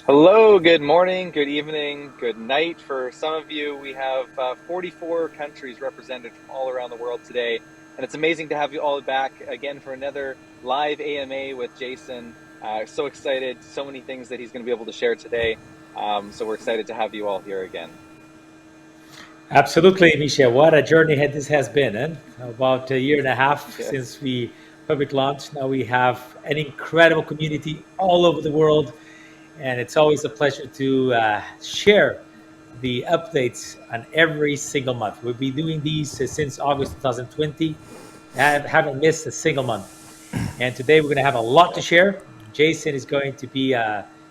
Hello, good morning, good evening, good night. For some of you, we have 44 countries represented from all around the world today. And it's amazing to have you all back again for another live AMA with Jason. So excited, so many things that he's going to be able to share today. So we're excited to have you all here again. Absolutely, Mischa. What a journey this has been. About a year and a half since we public launched. Now we have an incredible community all over the world. And it's always a pleasure to share the updates on every single month. We'll be doing these since August 2020. Haven't missed a single month. And today we're going to have a lot to share. Jason is going to be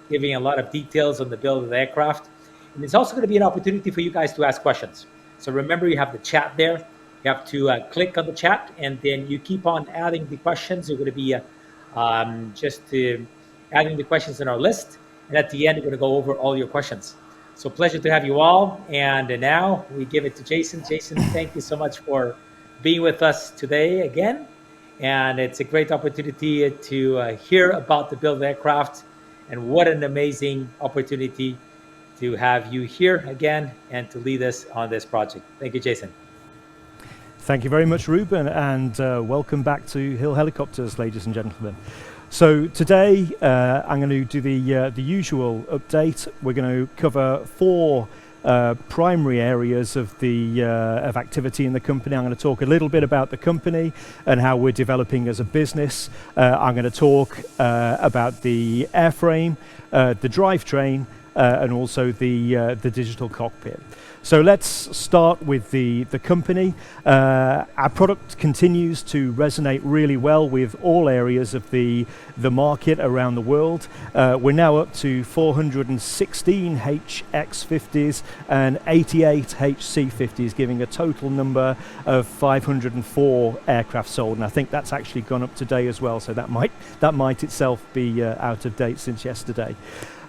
giving a lot of details on the build of the aircraft. And it's also going to be an opportunity for you guys to ask questions. So remember, you have the chat there. You have to click on the chat, and then you keep on adding the questions. You're going to be adding the questions in our list. And at the end, we're going to go over all your questions. So pleasure to have you all. And now we give it to Jason. Jason, thank you so much for being with us today again. And it's a great opportunity to hear about the build of the aircraft. And what an amazing opportunity to have you here again and to lead us on this project. Thank you, Jason. Thank you very much, Ruben, and welcome back to Hill Helicopters, ladies and gentlemen. So today I'm going to do the usual update. We're going to cover four primary areas of activity in the company. I'm going to talk a little bit about the company and how we're developing as a business. I'm going to talk about the airframe, the drivetrain, and also the digital cockpit. So let's start with the company. Our product continues to resonate really well with all areas of the market around the world. We're now up to 416 HX50s and 88 HC50s, giving a total number of 504 aircraft sold. And I think that's actually gone up today as well. So that might itself be out of date since yesterday.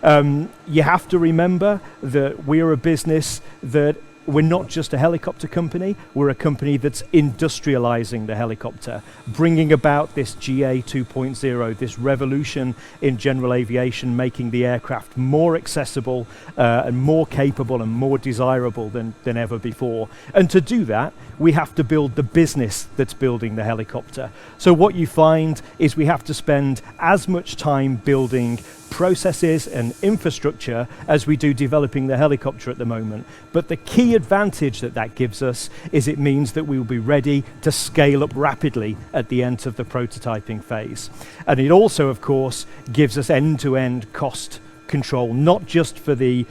You have to remember that we're a business that we're not just a helicopter company, we're a company that's industrializing the helicopter, bringing about this GA 2.0, this revolution in general aviation, making the aircraft more accessible and more capable and more desirable than ever before. And to do that, we have to build the business that's building the helicopter. So what you find is we have to spend as much time building processes and infrastructure as we do developing the helicopter at the moment. But the key advantage that gives us is it means that we will be ready to scale up rapidly at the end of the prototyping phase. And it also, of course, gives us end-to-end cost control, not just for the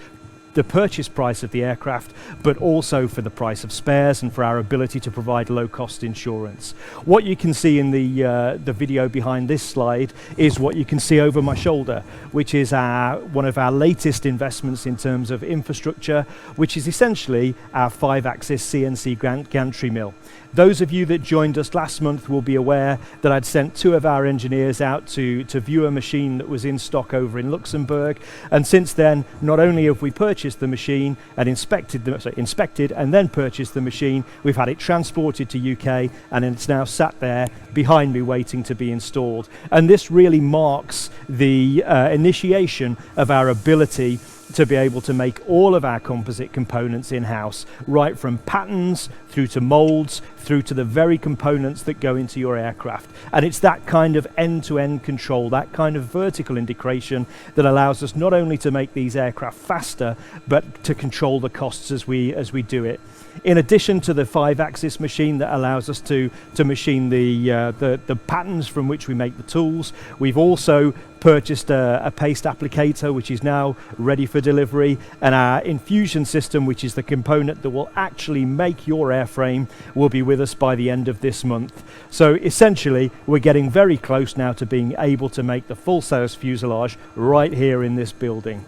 purchase price of the aircraft, but also for the price of spares and for our ability to provide low-cost insurance. What you can see in the video behind this slide is what you can see over my shoulder, which is one of our latest investments in terms of infrastructure, which is essentially our 5-axis CNC gantry mill. Those of you that joined us last month will be aware that I'd sent 2 of our engineers out to view a machine that was in stock over in Luxembourg. And since then, not only have we purchased the machine and inspected and then purchased the machine, we've had it transported to UK, and it's now sat there behind me waiting to be installed. And this really marks the initiation of our ability to be able to make all of our composite components in-house, right from patterns through to molds, through to the very components that go into your aircraft. And it's that kind of end-to-end control, that kind of vertical integration that allows us not only to make these aircraft faster, but to control the costs as we do it. In addition to the 5-axis machine that allows us to machine the patterns from which we make the tools, we've also purchased a paste applicator, which is now ready for delivery, and our infusion system, which is the component that will actually make your airframe, will be with us by the end of this month. So essentially, we're getting very close now to being able to make the full-size fuselage right here in this building.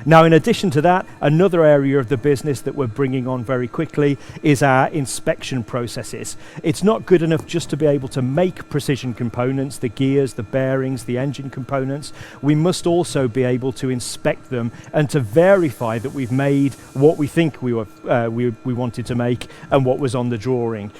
Now, in addition to that, another area of the business that we're bringing on very quickly is our inspection processes. It's not good enough just to be able to make precision components, the gears, the bearings, the engine components. We must also be able to inspect them and to verify that we've made what we think we wanted to make and what was on the drawing.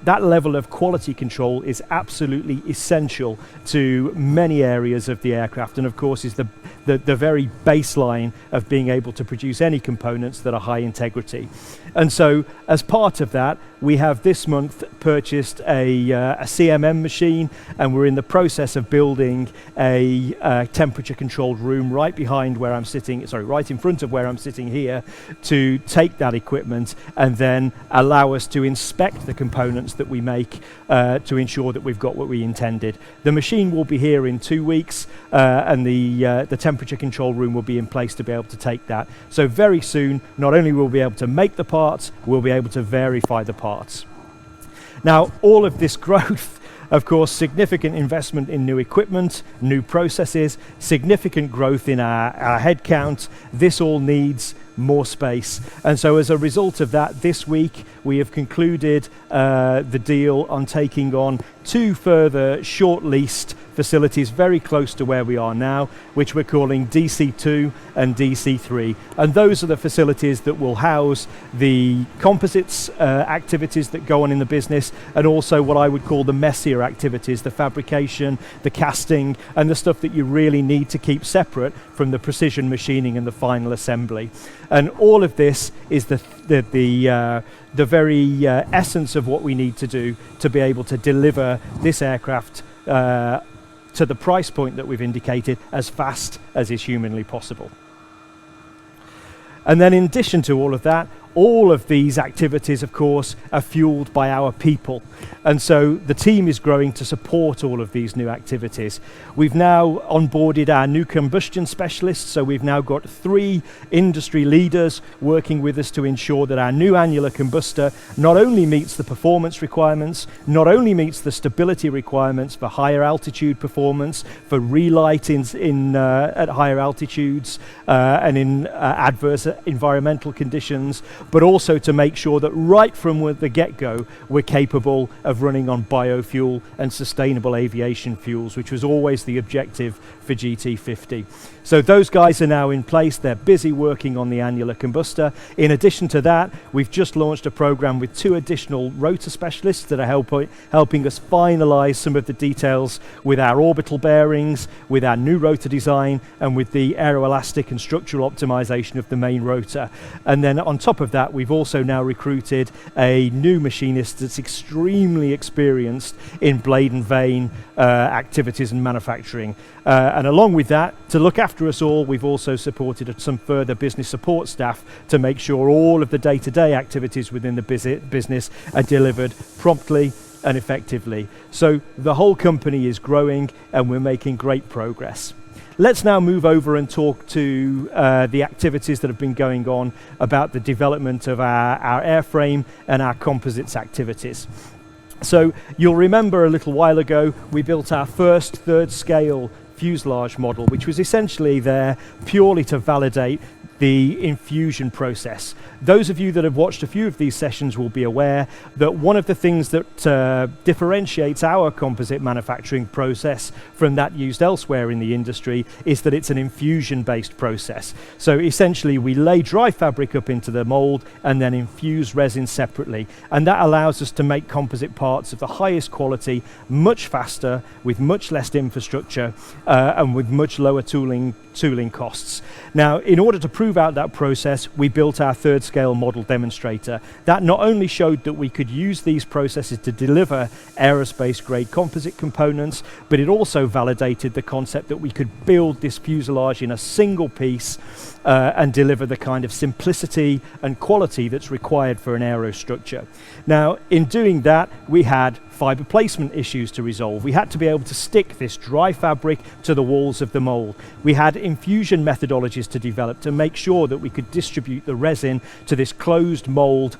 That level of quality control is absolutely essential to many areas of the aircraft, and of course is the the very baseline of being able to produce any components that are high integrity. And so as part of that, we have this month purchased a CMM machine, and we're in the process of building a temperature controlled room right behind where I'm sitting, right in front of where I'm sitting here, to take that equipment and then allow us to inspect the components that we make to ensure that we've got what we intended. The machine will be here in 2 weeks, and the temperature control room will be in place to be able to take that. So very soon, not only will we be able to make the parts, we'll be able to verify the parts. Now, all of this growth, of course, significant investment in new equipment, new processes, significant growth in our headcount. This all needs more space. And so as a result of that, this week we have concluded the deal on taking on 2 further short-leased facilities very close to where we are now, which we're calling DC2 and DC3. And those are the facilities that will house the composites activities that go on in the business, and also what I would call the messier activities, the fabrication, the casting, and the stuff that you really need to keep separate from the precision machining and the final assembly. And all of this is the very essence of what we need to do to be able to deliver this aircraft to the price point that we've indicated as fast as is humanly possible. And then in addition to all of that, all of these activities, of course, are fueled by our people. And so the team is growing to support all of these new activities. We've now onboarded our new combustion specialists, so we've now got 3 industry leaders working with us to ensure that our new annular combustor not only meets the performance requirements, not only meets the stability requirements for higher altitude performance, for relight at higher altitudes and in adverse environmental conditions, but also to make sure that right from the get-go we're capable of running on biofuel and sustainable aviation fuels, which was always the objective for GT50. So those guys are now in place. They're busy working on the annular combustor. In addition to that, we've just launched a program with 2 additional rotor specialists that are helping us finalize some of the details with our orbital bearings, with our new rotor design, and with the aeroelastic and structural optimization of the main rotor. And then on top of that, we've also now recruited a new machinist that's extremely experienced in blade and vane activities and manufacturing. And along with that, to look after us all, we've also supported some further business support staff to make sure all of the day-to-day activities within the business are delivered promptly and effectively. So the whole company is growing and we're making great progress. Let's now move over and talk to the activities that have been going on about the development of our airframe and our composites activities. So you'll remember a little while ago we built our first 3rd scale fuselage model, which was essentially there purely to validate the infusion process. Those of you that have watched a few of these sessions will be aware that one of the things that differentiates our composite manufacturing process from that used elsewhere in the industry is that it's an infusion-based process. So essentially we lay dry fabric up into the mold and then infuse resin separately, and that allows us to make composite parts of the highest quality much faster, with much less infrastructure and with much lower tooling costs. Now, in order to prove out that process, we built our 3rd scale model demonstrator. That not only showed that we could use these processes to deliver aerospace grade composite components, but it also validated the concept that we could build this fuselage in a single piece and deliver the kind of simplicity and quality that's required for an aerostructure. Now, in doing that, we had fiber placement issues to resolve. We had to be able to stick this dry fabric to the walls of the mold. We had infusion methodologies to develop to make sure that we could distribute the resin to this closed mold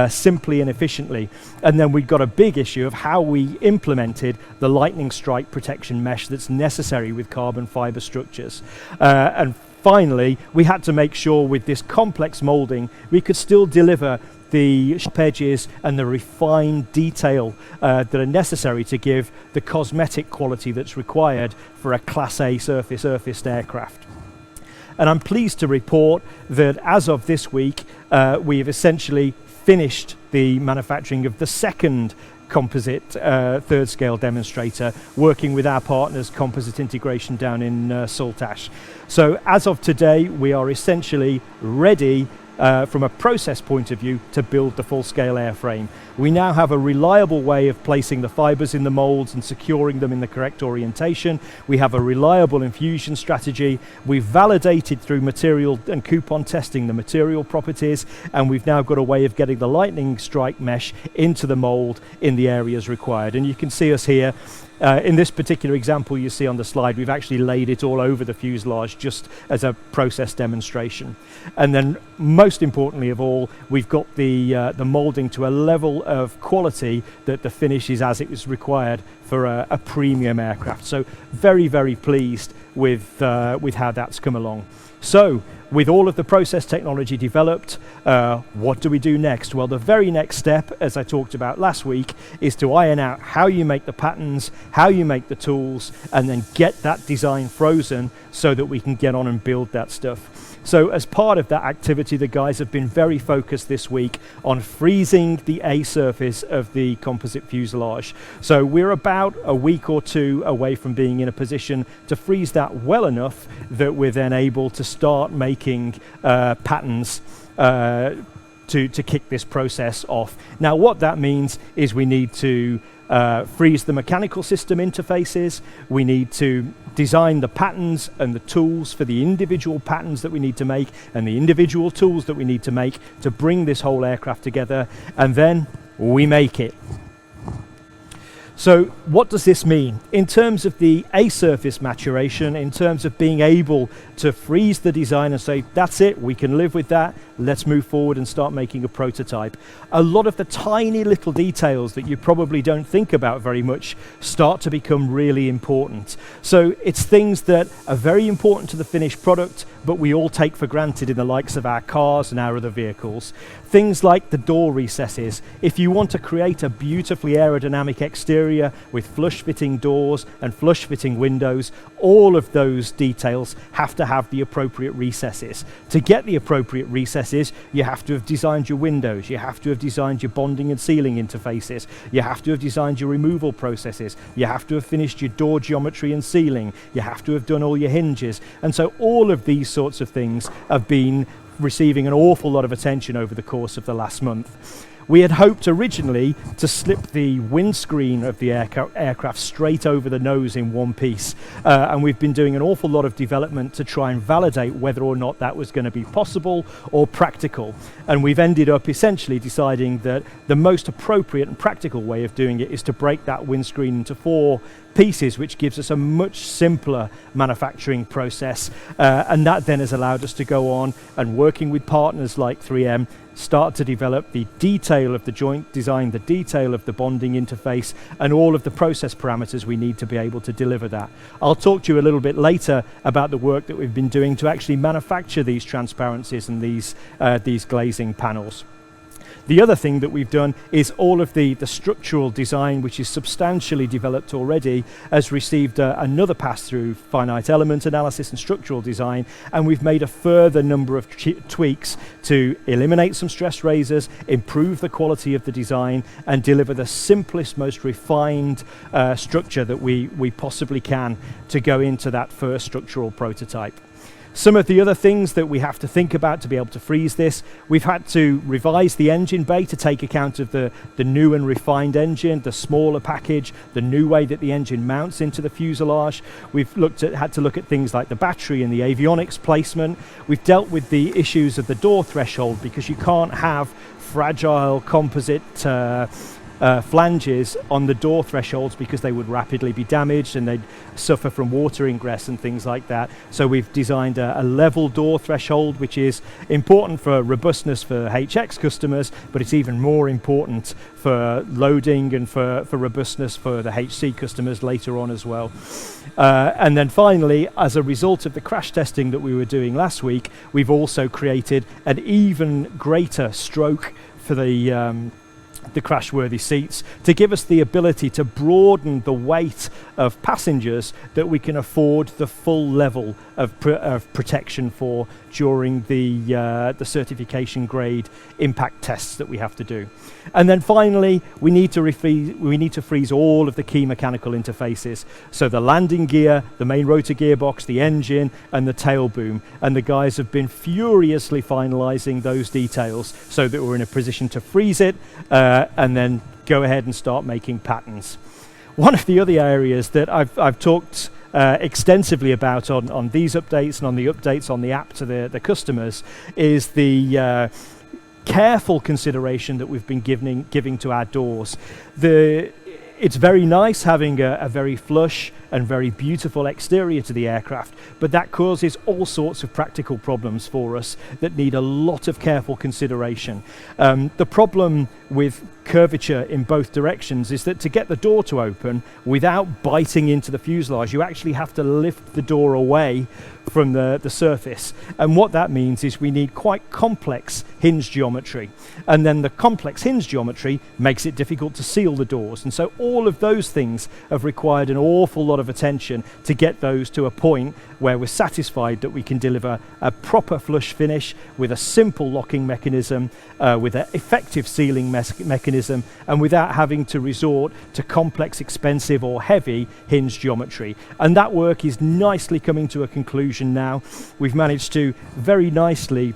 simply and efficiently. And then we got a big issue of how we implemented the lightning strike protection mesh that's necessary with carbon fiber structures. And finally, we had to make sure with this complex molding, we could still deliver the sharp edges and the refined detail that are necessary to give the cosmetic quality that's required for a Class A surfaced aircraft. And I'm pleased to report that as of this week, we have essentially finished the manufacturing of the 2nd composite third scale demonstrator, working with our partners Composite Integration down in Saltash. So as of today, we are essentially ready from a process point of view to build the full-scale airframe. We now have a reliable way of placing the fibers in the molds and securing them in the correct orientation. We have a reliable infusion strategy. We've validated through material and coupon testing the material properties, and we've now got a way of getting the lightning strike mesh into the mold in the areas required. And you can see us here. In this particular example you see on the slide, we've actually laid it all over the fuselage just as a process demonstration. And then most importantly of all, we've got the molding to a level of quality that the finish is as it was required for a premium aircraft. So very, very pleased with how that's come along. So with all of the process technology developed, what do we do next? Well, the very next step, as I talked about last week, is to iron out how you make the patterns, how you make the tools, and then get that design frozen so that we can get on and build that stuff. So as part of that activity, the guys have been very focused this week on freezing the A surface of the composite fuselage. So we're about a week or two away from being in a position to freeze that well enough that we're then able to start making patterns to kick this process off. Now what that means is we need to freeze the mechanical system interfaces. We need to design the patterns and the tools for the individual patterns that we need to make and the individual tools that we need to make to bring this whole aircraft together, and then we make it. So what does this mean? In terms of the A-surface maturation, in terms of being able to freeze the design and say, that's it, we can live with that, let's move forward and start making a prototype. A lot of the tiny little details that you probably don't think about very much start to become really important. So it's things that are very important to the finished product, but we all take for granted in the likes of our cars and our other vehicles. Things like the door recesses. If you want to create a beautifully aerodynamic exterior with flush-fitting doors and flush-fitting windows, all of those details have to have the appropriate recesses. To get the appropriate recesses, you have to have designed your windows, you have to have designed your bonding and sealing interfaces, you have to have designed your removal processes, you have to have finished your door geometry and sealing, you have to have done all your hinges. And so all of these sorts of things have been receiving an awful lot of attention over the course of the last month. We had hoped originally to slip the windscreen of the aircraft straight over the nose in one piece, and we've been doing an awful lot of development to try and validate whether or not that was going to be possible or practical. And we've ended up essentially deciding that the most appropriate and practical way of doing it is to break that windscreen into 4 pieces, which gives us a much simpler manufacturing process, and that then has allowed us to go on and, working with partners like 3M, start to develop the detail of the joint design, the detail of the bonding interface, and all of the process parameters we need to be able to deliver that. I'll talk to you a little bit later about the work that we've been doing to actually manufacture these transparencies and these glazing panels. The other thing that we've done is all of the structural design, which is substantially developed already, has received another pass through finite element analysis and structural design, and we've made a further number of tweaks to eliminate some stress raisers, improve the quality of the design, and deliver the simplest, most refined structure that we possibly can to go into that first structural prototype. Some of the other things that we have to think about to be able to freeze this, we've had to revise the engine bay to take account of the new and refined engine, the smaller package, the new way that the engine mounts into the fuselage. We've had to look at things like the battery and the avionics placement. We've dealt with the issues of the door threshold, because you can't have fragile composite flanges on the door thresholds because they would rapidly be damaged and they'd suffer from water ingress and things like that. So we've designed a level door threshold, which is important for robustness for HX customers, but it's even more important for loading and for robustness for the HC customers later on as well. And then finally, as a result of the crash testing that we were doing last week, we've also created an even greater stroke for the the crash-worthy seats, to give us the ability to broaden the weight of passengers that we can afford the full level of protection for during the certification grade impact tests that we have to do. And then finally, we need to freeze all of the key mechanical interfaces. So the landing gear, the main rotor gearbox, the engine, and the tail boom. And the guys have been furiously finalizing those details so that we're in a position to freeze it and then go ahead and start making patterns. One of the other areas that I've talked extensively about on these updates and on the updates on the app to the customers is the careful consideration that we've been giving to our doors. It's very nice having a very flush and very beautiful exterior to the aircraft, but that causes all sorts of practical problems for us that need a lot of careful consideration. The problem with curvature in both directions is that to get the door to open without biting into the fuselage, you actually have to lift the door away from the surface. And what that means is we need quite complex hinge geometry. And then the complex hinge geometry makes it difficult to seal the doors. And so all of those things have required an awful lot of attention to get those to a point where we're satisfied that we can deliver a proper flush finish with a simple locking mechanism, with an effective sealing mechanism, and without having to resort to complex, expensive or heavy hinge geometry. And that work is nicely coming to a conclusion now. We've managed to very nicely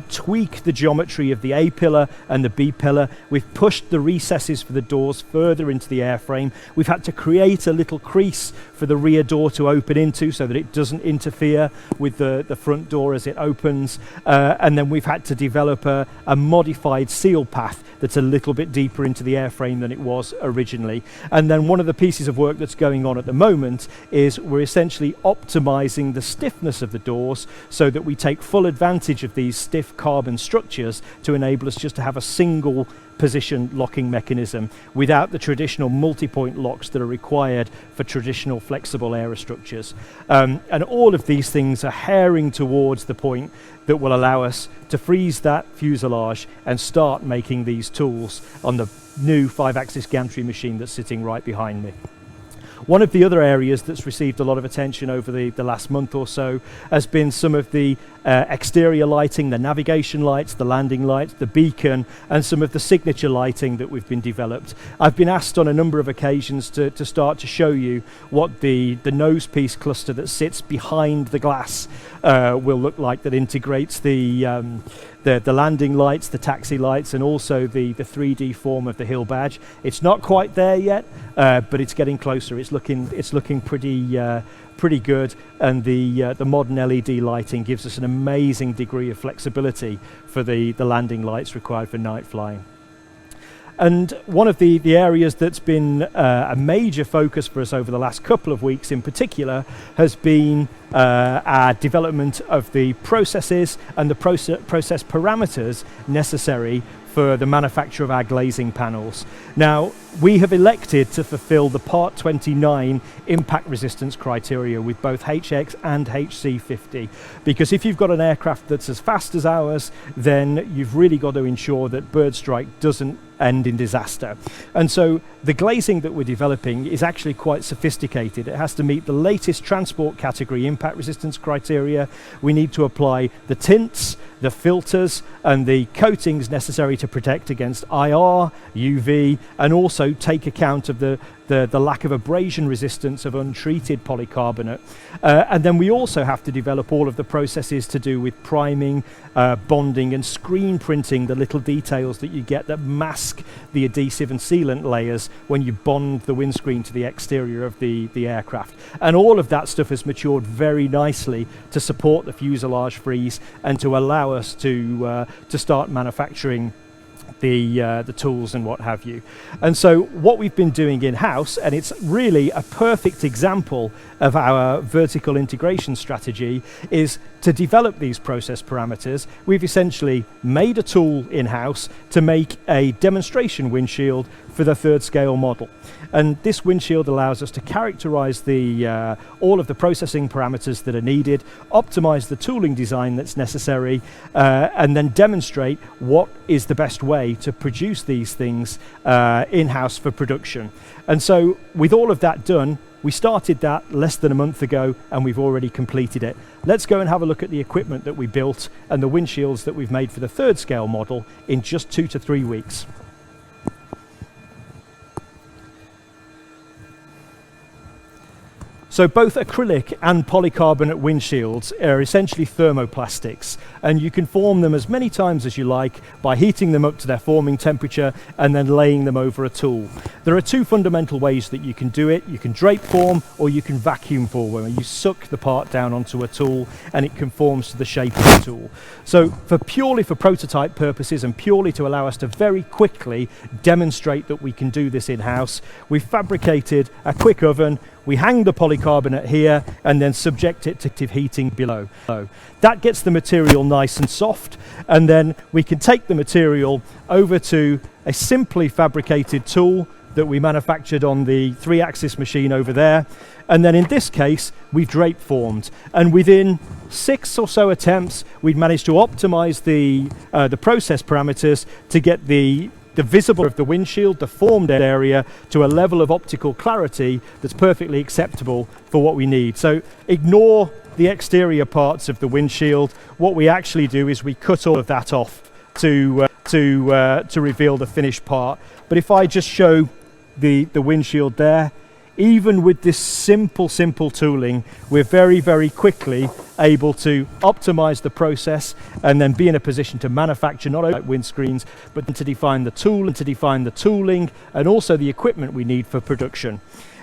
tweak the geometry of the A pillar and the B pillar. We've pushed the recesses for the doors further into the airframe. We've had to create a little crease for the rear door to open into so that it doesn't interfere with the front door as it opens. And then we've had to develop a modified seal path that's a little bit deeper into the airframe than it was originally. And then one of the pieces of work that's going on at the moment is we're essentially optimizing the stiffness of the doors so that we take full advantage of these stiff carbon structures to enable us just to have a single position locking mechanism without the traditional multi-point locks that are required for traditional flexible aerostructures. And all of these things are herring towards the point that will allow us to freeze that fuselage and start making these tools on the new 5-axis gantry machine that's sitting right behind me. One of the other areas that's received a lot of attention over the last month or so has been some of the exterior lighting, the navigation lights, the landing lights, the beacon, and some of the signature lighting that we've been developed. I've been asked on a number of occasions to start to show you what the nose piece cluster that sits behind the glass will look like, that integrates the landing lights, the taxi lights, and also the 3D form of the hill badge. It's not quite there yet, but it's getting closer. It's looking pretty good, and the modern LED lighting gives us an amazing degree of flexibility for the landing lights required for night flying. And one of the areas that's been a major focus for us over the last couple of weeks in particular has been our development of the processes and the process parameters necessary for the manufacture of our glazing panels. Now, we have elected to fulfill the Part 29 impact resistance criteria with both HX and HC50, because if you've got an aircraft that's as fast as ours, then you've really got to ensure that bird strike doesn't end in disaster. And so the glazing that we're developing is actually quite sophisticated. It has to meet the latest transport category impact resistance criteria. We need to apply the tints, the filters, and the coatings necessary to protect against IR, UV, and also take account of the lack of abrasion resistance of untreated polycarbonate. And then we also have to develop all of the processes to do with priming, bonding, and screen printing the little details that you get that mask the adhesive and sealant layers when you bond the windscreen to the exterior of the aircraft. And all of that stuff has matured very nicely to support the fuselage freeze and to allow us to start manufacturing the tools and what have you. And so what we've been doing in-house, and it's really a perfect example of our vertical integration strategy, is to develop these process parameters. We've essentially made a tool in-house to make a demonstration windshield for the third scale model. And this windshield allows us to characterize all of the processing parameters that are needed, optimize the tooling design that's necessary, and then demonstrate what is the best way to produce these things in-house for production. And so with all of that done, we started that less than a month ago, and we've already completed it. Let's go and have a look at the equipment that we built and the windshields that we've made for the third scale model in just 2 to 3 weeks. So both acrylic and polycarbonate windshields are essentially thermoplastics, and you can form them as many times as you like by heating them up to their forming temperature and then laying them over a tool. There are two fundamental ways that you can do it. You can drape form, or you can vacuum form, where you suck the part down onto a tool and it conforms to the shape of the tool. So purely for prototype purposes and purely to allow us to very quickly demonstrate that we can do this in-house, we've fabricated a quick oven. We hang the polycarbonate here and then subject it to heating below. That gets the material nice and soft, and then we can take the material over to a simply fabricated tool that we manufactured on the 3-axis machine over there. And then in this case, we've drape formed. And within 6 or so attempts, we've managed to optimize the process parameters to get the visible of the windshield, the formed area, to a level of optical clarity that's perfectly acceptable for what we need. So ignore the exterior parts of the windshield. What we actually do is we cut all of that off to reveal the finished part. But if I just show the windshield there, even with this simple tooling, we're very, very quickly able to optimize the process and then be in a position to manufacture not only windscreens, but to define the tool and to define the tooling and also the equipment we need for production.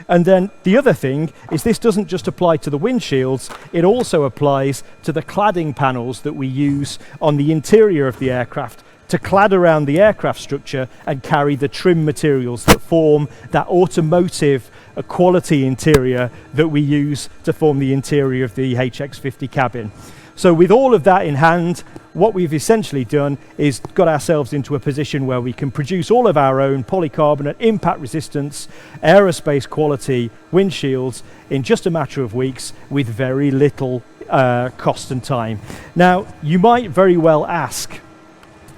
And then the other thing is this doesn't just apply to the windshields, it also applies to the cladding panels that we use on the interior of the aircraft to clad around the aircraft structure and carry the trim materials that form that automotive quality interior that we use to form the interior of the HX50 cabin. So with all of that in hand, what we've essentially done is got ourselves into a position where we can produce all of our own polycarbonate, impact resistance, aerospace quality windshields in just a matter of weeks with very little cost and time. Now, you might very well ask,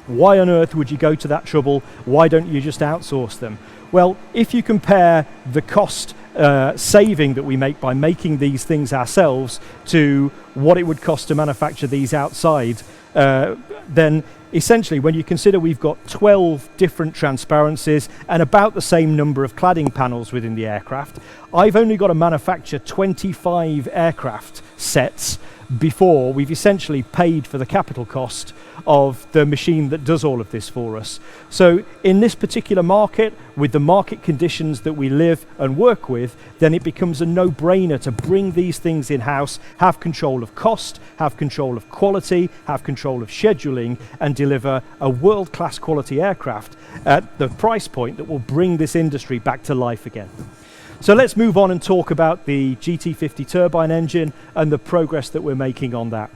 why on earth would you go to that trouble? Why don't you just outsource them? Well, if you compare the cost saving that we make by making these things ourselves to what it would cost to manufacture these outside, then essentially when you consider we've got 12 different transparencies and about the same number of cladding panels within the aircraft, I've only got to manufacture 25 aircraft sets before we've essentially paid for the capital cost of the machine that does all of this for us. So in this particular market, with the market conditions that we live and work with, then it becomes a no-brainer to bring these things in-house, have control of cost, have control of quality, have control of scheduling, and deliver a world-class quality aircraft at the price point that will bring this industry back to life again. So let's move on and talk about the GT50 turbine engine and the progress that we're making on that.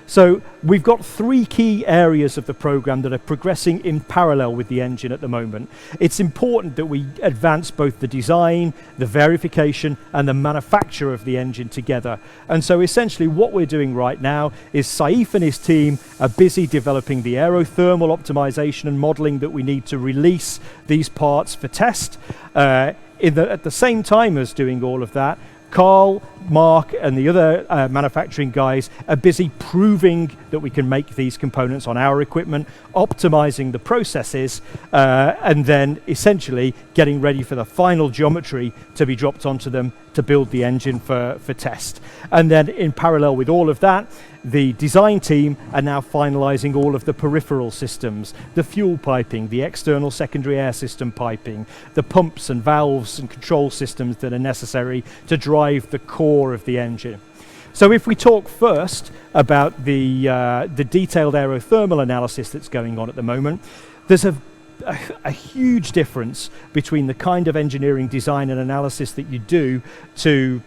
So we've got 3 key areas of the program that are progressing in parallel with the engine at the moment. It's important that we advance both the design, the verification, and the manufacture of the engine together. And so essentially what we're doing right now is Saif and his team are busy developing the aerothermal optimization and modeling that we need to release these parts for test. At the same time as doing all of that, Carl, Mark, and the other manufacturing guys are busy proving that we can make these components on our equipment, optimizing the processes, and then essentially getting ready for the final geometry to be dropped onto them to build the engine for test. And then in parallel with all of that, the design team are now finalizing all of the peripheral systems, the fuel piping, the external secondary air system piping, the pumps and valves and control systems that are necessary to drive the core of the engine. So if we talk first about the detailed aerothermal analysis that's going on at the moment, there's a huge difference between the kind of engineering design and analysis that you do to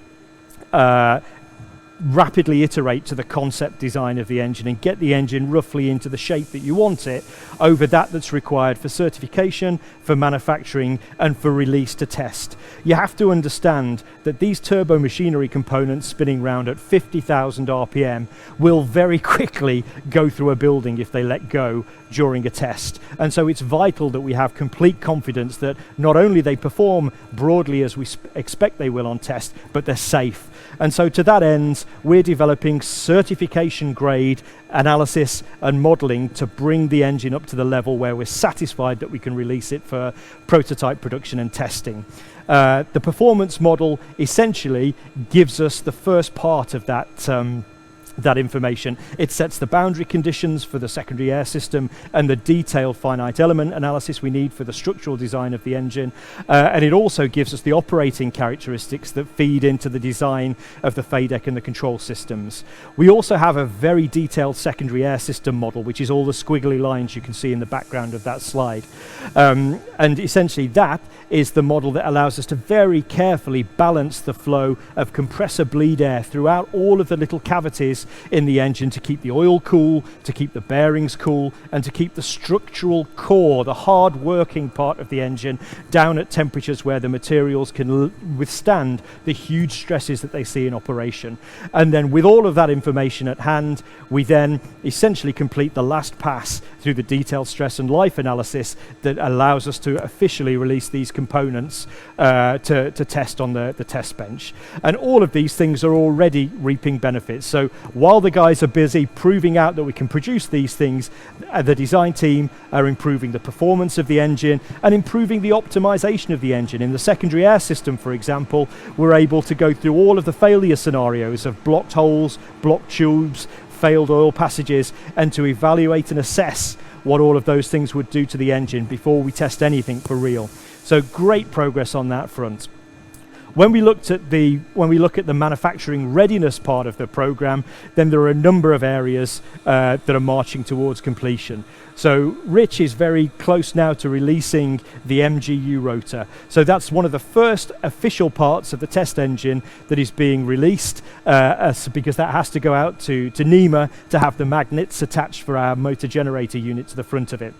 rapidly iterate to the concept design of the engine and get the engine roughly into the shape that you want it over that's required for certification, for manufacturing, and for release to test. You have to understand that these turbo machinery components spinning round at 50,000 RPM will very quickly go through a building if they let go during a test. And so it's vital that we have complete confidence that not only they perform broadly as we expect they will on test, but they're safe. And so to that end, we're developing certification grade analysis and modeling to bring the engine up to the level where we're satisfied that we can release it for prototype production and testing. The performance model essentially gives us the first part of that information. It sets the boundary conditions for the secondary air system and the detailed finite element analysis we need for the structural design of the engine. And it also gives us the operating characteristics that feed into the design of the FADEC and the control systems. We also have a very detailed secondary air system model, which is all the squiggly lines you can see in the background of that slide. And essentially that is the model that allows us to very carefully balance the flow of compressor bleed air throughout all of the little cavities in the engine to keep the oil cool, to keep the bearings cool, and to keep the structural core, the hard working part of the engine, down at temperatures where the materials can withstand the huge stresses that they see in operation. And then with all of that information at hand, we then essentially complete the last pass through the detailed stress and life analysis that allows us to officially release these components to test on the test bench. And all of these things are already reaping benefits. So while the guys are busy proving out that we can produce these things, the design team are improving the performance of the engine and improving the optimization of the engine. In the secondary air system, for example, we're able to go through all of the failure scenarios of blocked holes, blocked tubes, failed oil passages, and to evaluate and assess what all of those things would do to the engine before we test anything for real. So great progress on that front. When we look at the manufacturing readiness part of the program, then there are a number of areas that are marching towards completion. So Rich is very close now to releasing the MGU rotor. So that's one of the first official parts of the test engine that is being released because that has to go out to NEMA to have the magnets attached for our motor generator unit to the front of it.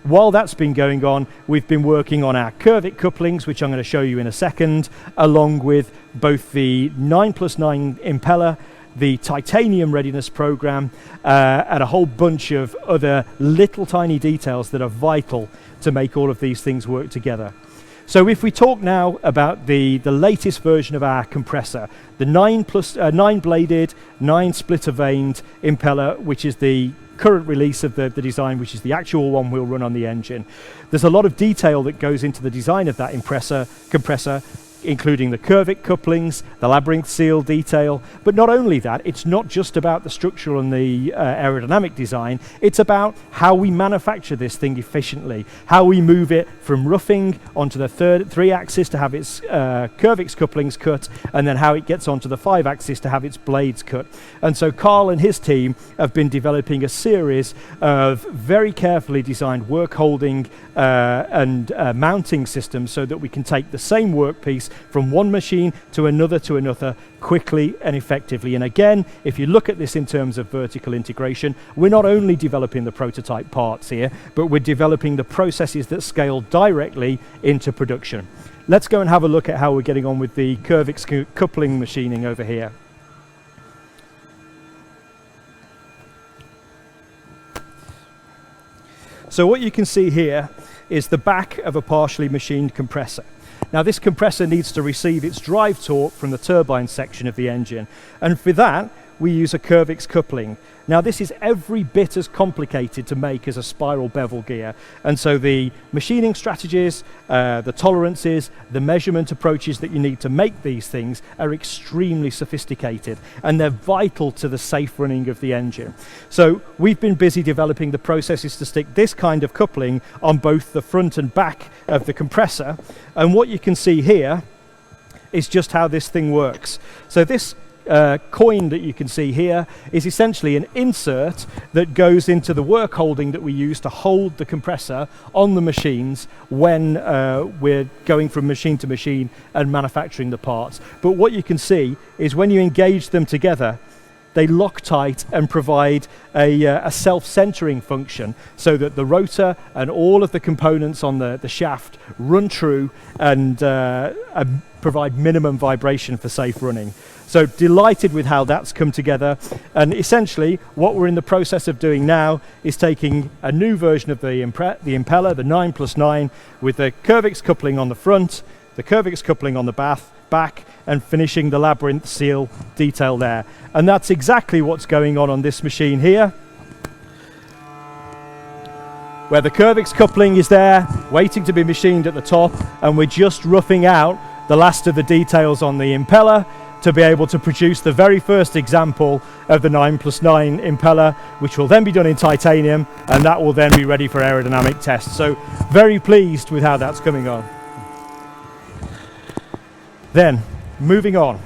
While that's been going on, we've been working on our curvic couplings, which I'm going to show you in a second, along with both the 9+9 impeller, the titanium readiness program, and a whole bunch of other little tiny details that are vital to make all of these things work together. So if we talk now about the latest version of our compressor, the 9-bladed, 9-splitter-vaned impeller, which is the current release of the design, which is the actual one we'll run on the engine. There's a lot of detail that goes into the design of that compressor, including the curvic couplings, the labyrinth seal detail. But not only that, it's not just about the structural and the aerodynamic design, it's about how we manufacture this thing efficiently, how we move it from roughing onto the 3-axis to have its curvix couplings cut, and then how it gets onto the 5-axis to have its blades cut. And so Carl and his team have been developing a series of very carefully designed work holding and mounting systems so that we can take the same workpiece from one machine to another quickly and effectively. And again, if you look at this in terms of vertical integration, we're not only developing the prototype parts here, but we're developing the processes that scale directly into production. Let's go and have a look at how we're getting on with the curvix coupling machining over here. So what you can see here is the back of a partially machined compressor. Now this compressor needs to receive its drive torque from the turbine section of the engine, and for that we use a curvix coupling. Now this is every bit as complicated to make as a spiral bevel gear, and so the machining strategies, the tolerances, the measurement approaches that you need to make these things are extremely sophisticated, and they're vital to the safe running of the engine. So we've been busy developing the processes to stick this kind of coupling on both the front and back of the compressor, and what you can see here is just how this thing works. So this coin that you can see here is essentially an insert that goes into the work holding that we use to hold the compressor on the machines when we're going from machine to machine and manufacturing the parts. But what you can see is when you engage them together, they lock tight and provide a self-centering function so that the rotor and all of the components on the shaft run true and provide minimum vibration for safe running. So delighted with how that's come together. And essentially what we're in the process of doing now is taking a new version of the impeller, the 9+9, with the Curvix coupling on the front, the Curvix coupling on the back, and finishing the labyrinth seal detail there. And that's exactly what's going on this machine here, where the Curvix coupling is there waiting to be machined at the top, and we're just roughing out the last of the details on the impeller to be able to produce the very first example of the 9+9 impeller, which will then be done in titanium, and that will then be ready for aerodynamic tests. So very pleased with how that's coming on. Then, moving on.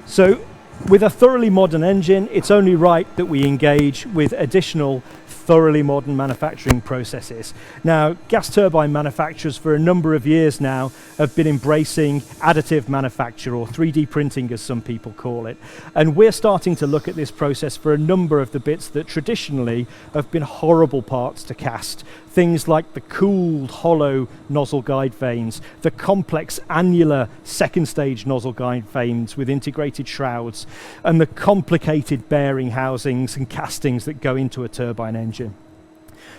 So, with a thoroughly modern engine, it's only right that we engage with additional thoroughly modern manufacturing processes. Now, gas turbine manufacturers for a number of years now have been embracing additive manufacture, or 3D printing as some people call it. And we're starting to look at this process for a number of the bits that traditionally have been horrible parts to cast. Things like the cooled, hollow nozzle guide vanes, the complex annular second stage nozzle guide vanes with integrated shrouds, and the complicated bearing housings and castings that go into a turbine engine.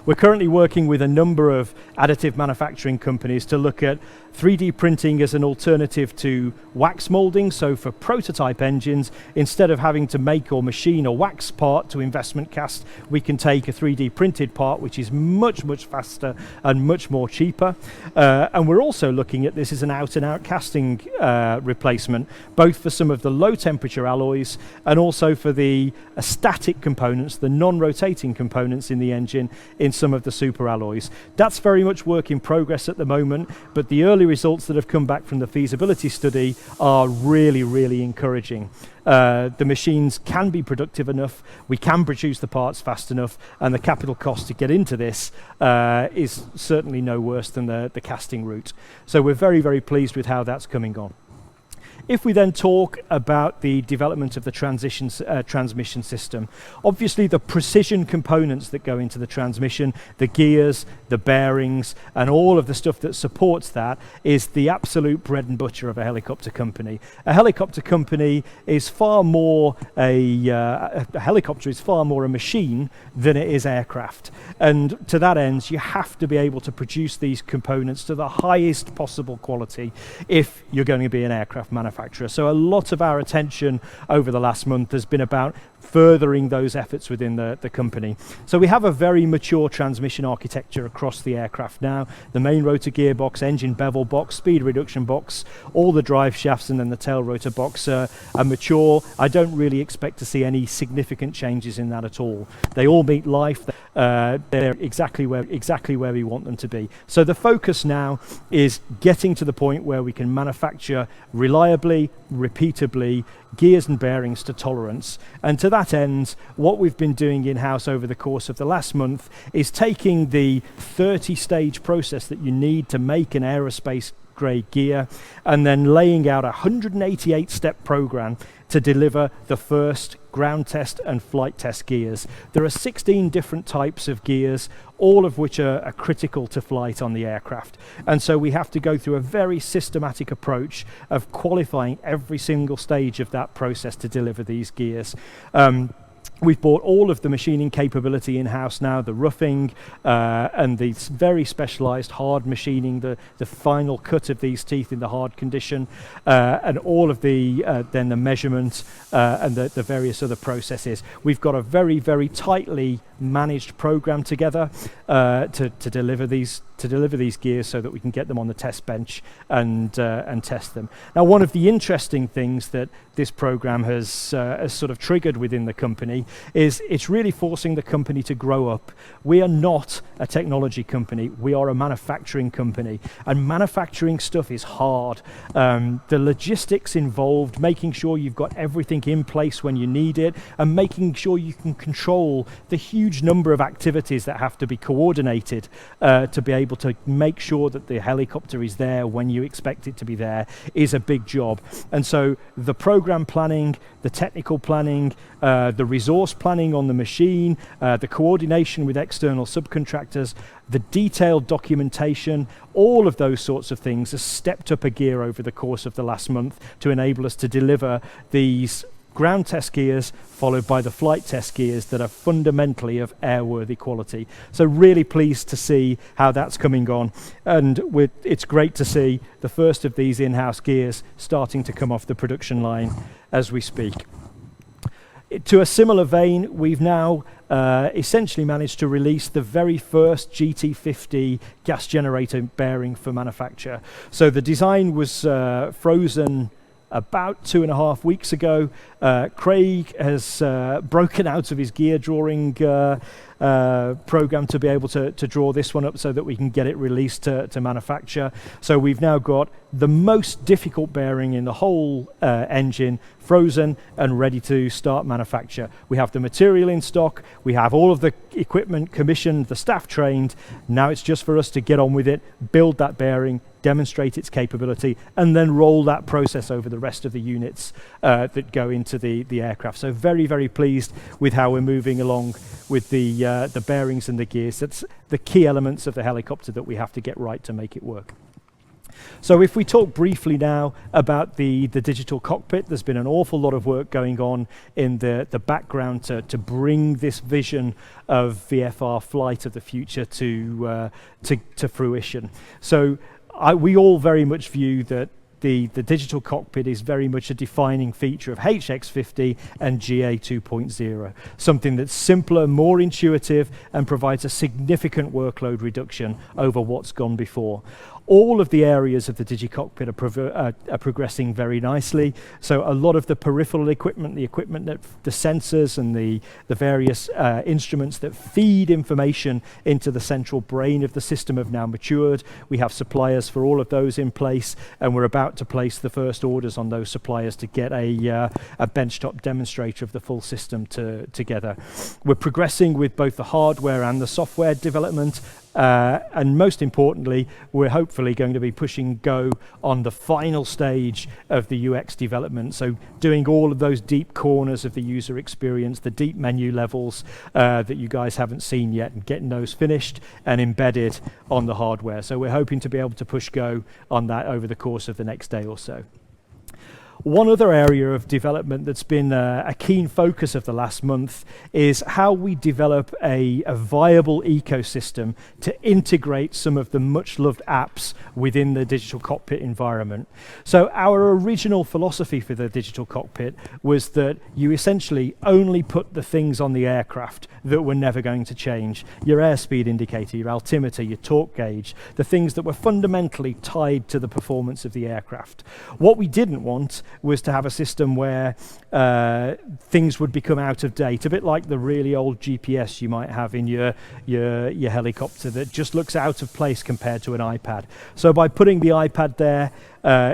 We're currently working with a number of additive manufacturing companies to look at 3D printing as an alternative to wax molding. So for prototype engines, instead of having to make or machine a wax part to investment cast, we can take a 3D printed part, which is much, much faster and much more cheaper. And we're also looking at this as an out-and-out casting replacement, both for some of the low-temperature alloys and also for the static components, the non-rotating components in the engine in some of the super alloys. That's very much work in progress at the moment, but the early results that have come back from the feasibility study are really, really encouraging. The machines can be productive enough, we can produce the parts fast enough, and the capital cost to get into this is certainly no worse than the casting route. So we're very, very pleased with how that's coming on. If we then talk about the development of the transmission system, obviously the precision components that go into the transmission, the gears, the bearings, and all of the stuff that supports that is the absolute bread and butter of a helicopter company. A helicopter company is far more a helicopter is far more a machine than it is aircraft. And to that end, you have to be able to produce these components to the highest possible quality if you're going to be an aircraft manufacturer. So a lot of our attention over the last month has been about furthering those efforts within the company. So we have a very mature transmission architecture across the aircraft now. The main rotor gearbox, engine bevel box, speed reduction box, all the drive shafts, and then the tail rotor box are mature. I don't really expect to see any significant changes in that at all. They all meet life. They're exactly where we want them to be. So the focus now is getting to the point where we can manufacture reliably, repeatably, gears and bearings to tolerance. And to that end, what we've been doing in-house over the course of the last month is taking the 30-stage process that you need to make an aerospace grade gear and then laying out a 188-step program to deliver the first ground test and flight test gears. There are 16 different types of gears, all of which are critical to flight on the aircraft. And so we have to go through a very systematic approach of qualifying every single stage of that process to deliver these gears. We've bought all of the machining capability in-house now, the roughing and the very specialized hard machining, the final cut of these teeth in the hard condition, and all of the measurement and the various other processes. We've got a very, very tightly managed program together to deliver these gears so that we can get them on the test bench and test them. Now, one of the interesting things that this program has sort of triggered within the company is it's really forcing the company to grow up. We are not a technology company. We are a manufacturing company, and manufacturing stuff is hard. The logistics involved, making sure you've got everything in place when you need it, and making sure you can control the huge number of activities that have to be coordinated to be able to make sure that the helicopter is there when you expect it to be there is a big job. And so the program planning, the technical planning, the resource planning on the machine, the coordination with external subcontractors, the detailed documentation, all of those sorts of things has stepped up a gear over the course of the last month to enable us to deliver these ground test gears followed by the flight test gears that are fundamentally of airworthy quality. So really pleased to see how that's coming on, and it's great to see the first of these in-house gears starting to come off the production line as we speak. To a similar vein, we've now essentially managed to release the very first GT50 gas generator bearing for manufacture. So the design was frozen about 2.5 weeks ago. Craig has broken out of his gear drawing program to be able to draw this one up so that we can get it released to manufacture. So we've now got the most difficult bearing in the whole engine frozen and ready to start manufacture. We have the material in stock, we have all of the equipment commissioned, the staff trained. Now it's just for us to get on with it, build that bearing, demonstrate its capability, and then roll that process over the rest of the units that go into the aircraft. So very, very pleased with how we're moving along with the bearings and the gears. That's the key elements of the helicopter that we have to get right to make it work. So if we talk briefly now about the digital cockpit, there's been an awful lot of work going on in the background to bring this vision of VFR flight of the future to fruition. So we all very much view that the digital cockpit is very much a defining feature of HX50 and GA 2.0, something that's simpler, more intuitive, and provides a significant workload reduction over what's gone before. All of the areas of the DigiCockpit are progressing very nicely. So a lot of the peripheral equipment, the equipment that the sensors and the various instruments that feed information into the central brain of the system have now matured. We have suppliers for all of those in place, and we're about to place the first orders on those suppliers to get a benchtop demonstrator of the full system together. We're progressing with both the hardware and the software development. And most importantly, we're hopefully going to be pushing go on the final stage of the UX development. So doing all of those deep corners of the user experience, the deep menu levels that you guys haven't seen yet, and getting those finished and embedded on the hardware. So we're hoping to be able to push go on that over the course of the next day or so. One other area of development that's been a keen focus of the last month is how we develop a viable ecosystem to integrate some of the much-loved apps within the digital cockpit environment. So our original philosophy for the digital cockpit was that you essentially only put the things on the aircraft that were never going to change. Your airspeed indicator, your altimeter, your torque gauge, the things that were fundamentally tied to the performance of the aircraft. What we didn't want was to have a system where things would become out of date, a bit like the really old GPS you might have in your helicopter that just looks out of place compared to an iPad. So by putting the iPad there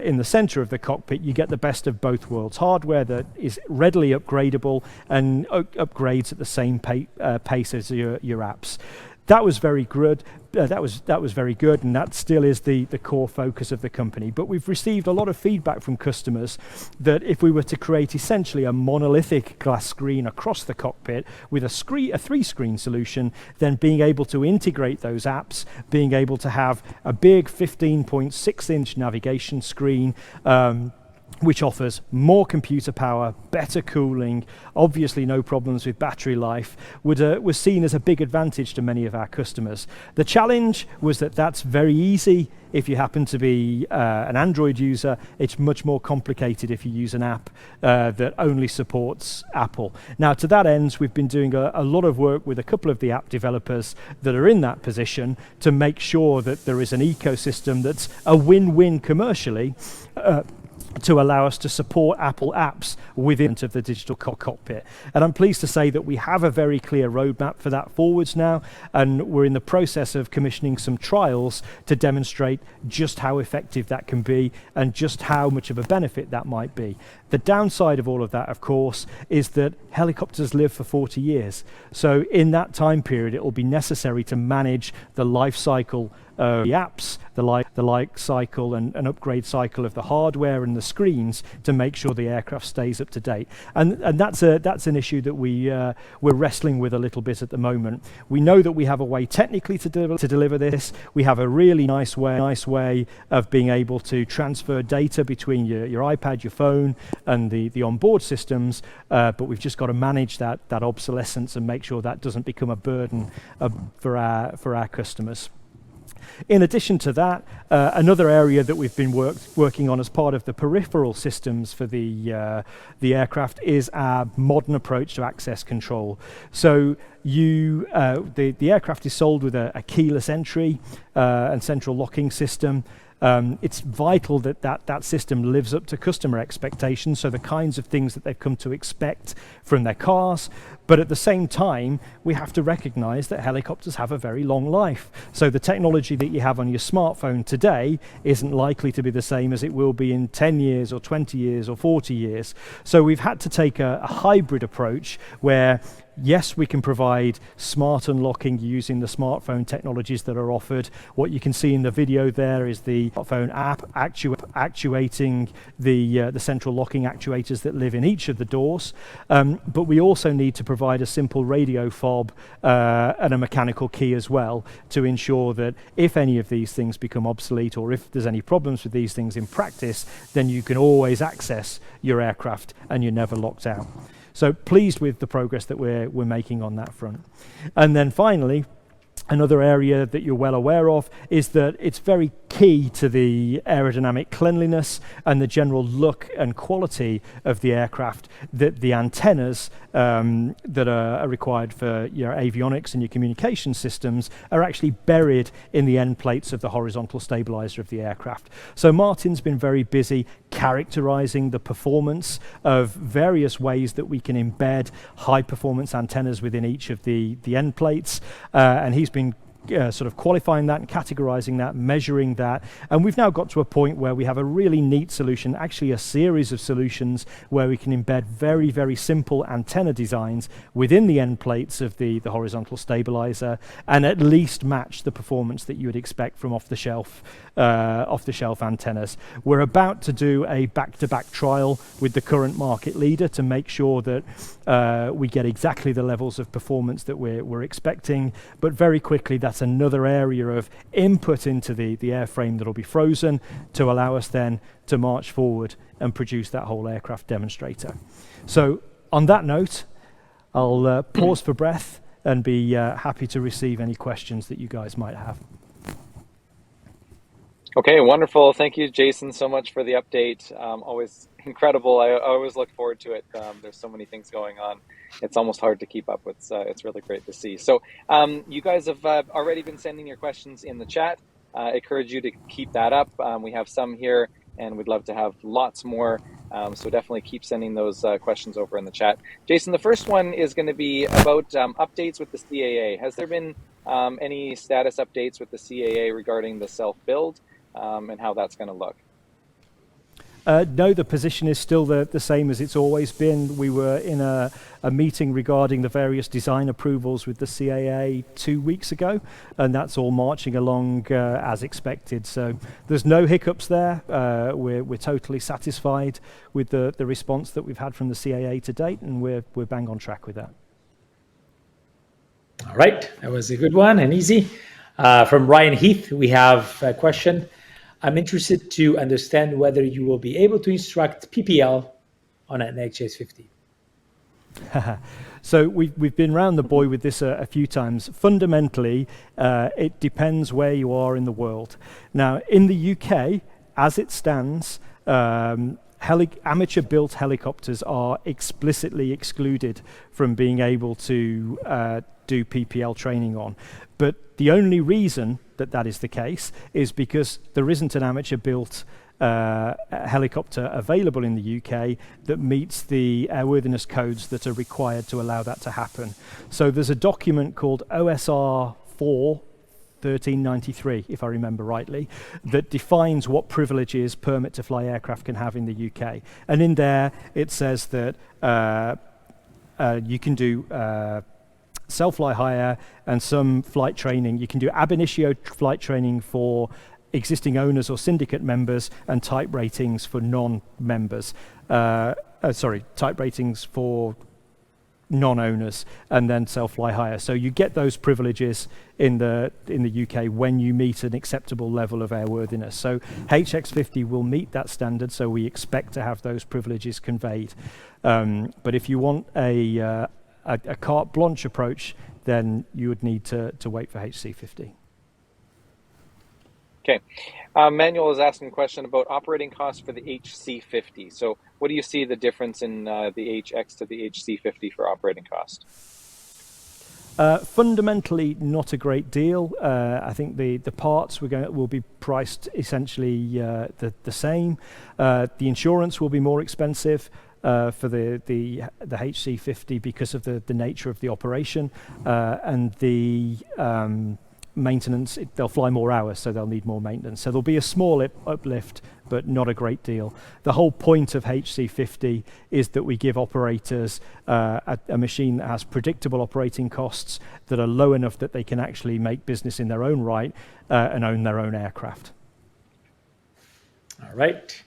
in the center of the cockpit, you get the best of both worlds. Hardware that is readily upgradable and upgrades at the same pace as your apps. That was very good. That was very good, and that still is the core focus of the company. But we've received a lot of feedback from customers that if we were to create essentially a monolithic glass screen across the cockpit with a 3-screen solution, then being able to integrate those apps, being able to have a big 15.6-inch navigation screen, which offers more computer power, better cooling, obviously no problems with battery life, was seen as a big advantage to many of our customers. The challenge was that that's very easy if you happen to be an Android user. It's much more complicated if you use an app that only supports Apple. Now, to that end, we've been doing a lot of work with a couple of the app developers that are in that position to make sure that there is an ecosystem that's a win-win commercially, to allow us to support Apple apps within of the digital cockpit. And I'm pleased to say that we have a very clear roadmap for that forwards now, and we're in the process of commissioning some trials to demonstrate just how effective that can be and just how much of a benefit that might be. The downside of all of that, of course, is that helicopters live for 40 years. So in that time period, it will be necessary to manage the life cycle of the apps, the life cycle and upgrade cycle of the hardware and the screens to make sure the aircraft stays up to date. And that's an issue that we're wrestling with a little bit at the moment. We know that we have a way technically to deliver this. We have a really nice way of being able to transfer data between your iPad, your phone, and the onboard systems, but we've just got to manage that obsolescence and make sure that doesn't become a burden for our customers. In addition to that, another area that we've been working on as part of the peripheral systems for the aircraft is our modern approach to access control. So the aircraft is sold with a keyless entry and central locking system. It's vital that system lives up to customer expectations, so the kinds of things that they've come to expect from their cars. But at the same time, we have to recognize that helicopters have a very long life. So the technology that you have on your smartphone today isn't likely to be the same as it will be in 10 years or 20 years or 40 years. So we've had to take a hybrid approach where, yes, we can provide smart unlocking using the smartphone technologies that are offered. What you can see in the video there is the smartphone app actuating the central locking actuators that live in each of the doors. But we also need to provide a simple radio fob and a mechanical key as well to ensure that if any of these things become obsolete or if there's any problems with these things in practice, then you can always access your aircraft and you're never locked out. So pleased with the progress that we're making on that front. And then finally, another area that you're well aware of is that it's very key to the aerodynamic cleanliness and the general look and quality of the aircraft that the antennas that are required for your avionics and your communication systems are actually buried in the end plates of the horizontal stabilizer of the aircraft. So Martin's been very busy characterizing the performance of various ways that we can embed high performance antennas within each of the end plates, and he's been sort of qualifying that and categorizing that, measuring that, and we've now got to a point where we have a really neat solution, actually a series of solutions where we can embed very, very simple antenna designs within the end plates of the horizontal stabilizer and at least match the performance that you would expect from off-the-shelf antennas. We're about to do a back-to-back trial with the current market leader to make sure that we get exactly the levels of performance that we're expecting, but very quickly that's another area of input into the airframe that will be frozen to allow us then to march forward and produce that whole aircraft demonstrator. So on that note, I'll pause for breath and be happy to receive any questions that you guys might have. Okay, wonderful. Thank you, Jason, so much for the update. Always incredible. I always look forward to it. There's so many things going on. It's almost hard to keep up with. It's really great to see. So you guys have already been sending your questions in the chat. I encourage you to keep that up. We have some here, and we'd love to have lots more. So definitely keep sending those questions over in the chat. Jason, the first one is going to be about updates with the CAA. Has there been any status updates with the CAA regarding the self-build and how that's going to look? No, the position is still the same as it's always been. We were in a meeting regarding the various design approvals with the CAA 2 weeks ago, and that's all marching along as expected. So there's no hiccups there. We're totally satisfied with the response that we've had from the CAA to date, and we're bang on track with that. All right, that was a good one and easy. From Ryan Heath, we have a question. I'm interested to understand whether you will be able to instruct PPL on an HX50. So we've been round the buoy with this a few times. Fundamentally, it depends where you are in the world. Now, in the UK, as it stands, amateur-built helicopters are explicitly excluded from being able to do PPL training on. But the only reason that is the case is because there isn't an amateur-built helicopter available in the UK that meets the airworthiness codes that are required to allow that to happen. So there's a document called OSR 4 1393, if I remember rightly, that defines what privileges permit to fly aircraft can have in the UK. And in there, it says that you can do self-fly hire and some flight training. You can do ab initio flight training for existing owners or syndicate members, and type ratings for non-members. Type ratings for non-owners, and then self-fly hire. So you get those privileges in the UK when you meet an acceptable level of airworthiness. So HX50 will meet that standard, so we expect to have those privileges conveyed. But if you want a carte blanche approach, then you would need to wait for HC50. Okay. Manuel is asking a question about operating costs for the HC50. So what do you see the difference in the HX to the HC50 for operating cost? Fundamentally, not a great deal. I think the parts will be priced essentially the same. The insurance will be more expensive for the HC50 because of the nature of the operation, and the maintenance, they'll fly more hours, so they'll need more maintenance. So there'll be a small uplift, but not a great deal. The whole point of HC50 is that we give operators a machine that has predictable operating costs that are low enough that they can actually make business in their own right and own their own aircraft. All right.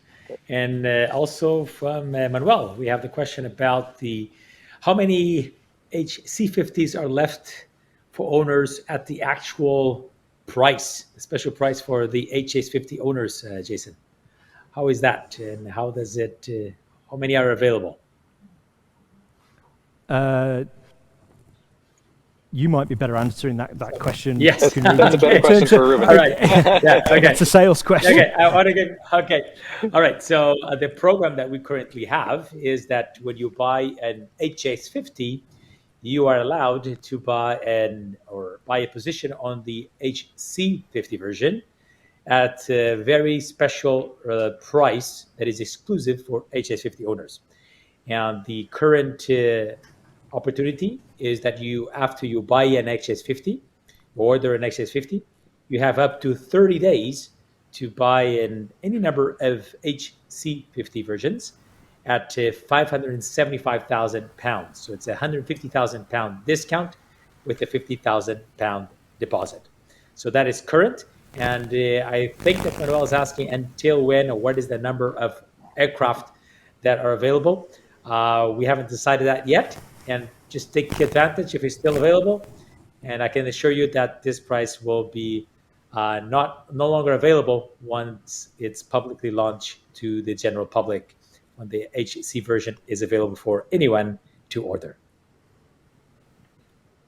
And also from Manuel, we have the question about how many HC50s are left for owners at the actual price, the special price for the HX50 owners, Jason. How is that, and how does it? How many are available? You might be better answering that question. Yes, that's a better question for Ruben. All right, yeah, okay. It's a sales question. Okay, I want to get. Okay, all right. So the program that we currently have is that when you buy an HX50, you are allowed to buy a position on the HC50 version at a very special price that is exclusive for HX50 owners. And the current opportunity is that after you buy an HX50, order an HX50, you have up to 30 days to buy any number of HC50 versions at 575,000 pounds. So it's a 150,000 pound discount with a 50,000 pound deposit. So that is current. And I think that Manuel is asking until when, or what is the number of aircraft that are available. We haven't decided that yet, and just take advantage if it's still available. And I can assure you that this price will be no longer available once it's publicly launched to the general public, when the HC version is available for anyone to order.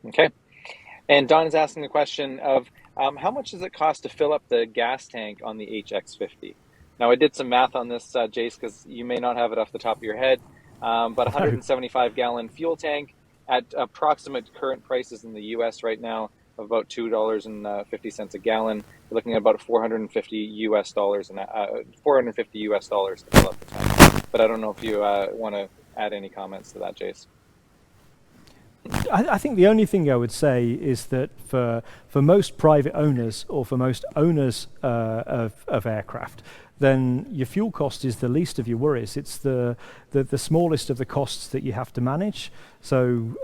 Okay. And Don is asking the question of how much does it cost to fill up the gas tank on the HX50? Now, I did some math on this, Jace, because you may not have it off the top of your head, but 175-gallon fuel tank at approximate current prices in the U.S. right now of about $2.50 a gallon. We're looking at about $450 US to fill up the tank. But I don't know if you want to add any comments to that, Jace. I think the only thing I would say is that for most private owners, or for most owners of aircraft, then your fuel cost is the least of your worries. It's the smallest of the costs that you have to manage. So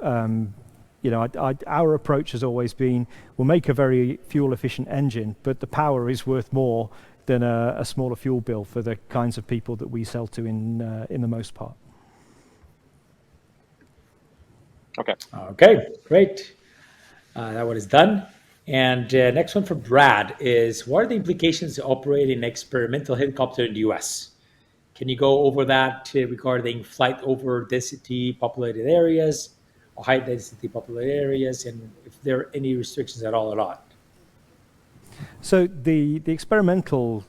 our approach has always been, we'll make a very fuel efficient engine, but the power is worth more than a smaller fuel bill for the kinds of people that we sell to in the most part. Okay. Okay, great. That one is done. And next one from Brad is, what are the implications of operating an experimental helicopter in the US? Can you go over that regarding flight over density populated areas or high density populated areas, and if there are any restrictions at all or not? So the experimental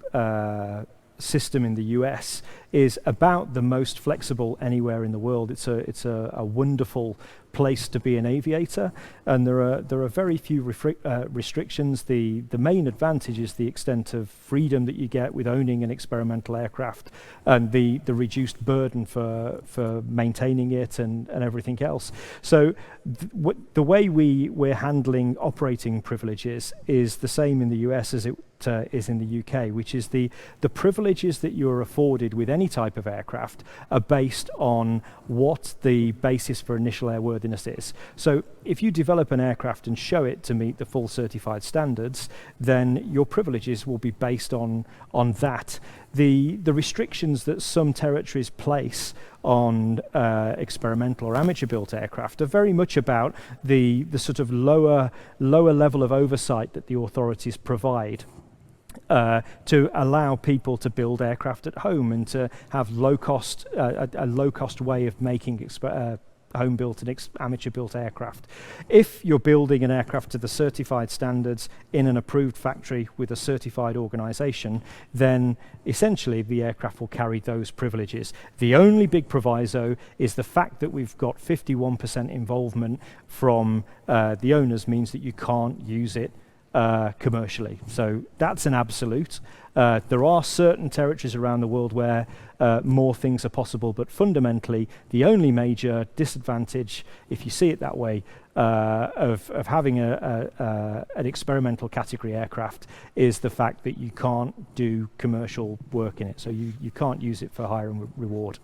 system in the US is about the most flexible anywhere in the world. It's a wonderful place to be an aviator, and there are very few restrictions. The main advantage is the extent of freedom that you get with owning an experimental aircraft, and the reduced burden for maintaining it and everything else. So the way we're handling operating privileges is the same in the US as it is in the UK, which is the privileges that you're afforded with any type of aircraft are based on what the basis for initial airworthiness is. So if you develop an aircraft and show it to meet the full certified standards, then your privileges will be based on that. The restrictions that some territories place on experimental or amateur built aircraft are very much about the sort of lower level of oversight that the authorities provide to allow people to build aircraft at home and to have a low cost way of making home built and amateur built aircraft. If you're building an aircraft to the certified standards in an approved factory with a certified organization, then essentially the aircraft will carry those privileges. The only big proviso is the fact that we've got 51% involvement from the owners means that you can't use it commercially. So that's an absolute. There are certain territories around the world where more things are possible, but fundamentally the only major disadvantage, if you see it that way, of having an experimental category aircraft is the fact that you can't do commercial work in it. So you can't use it for hire and reward.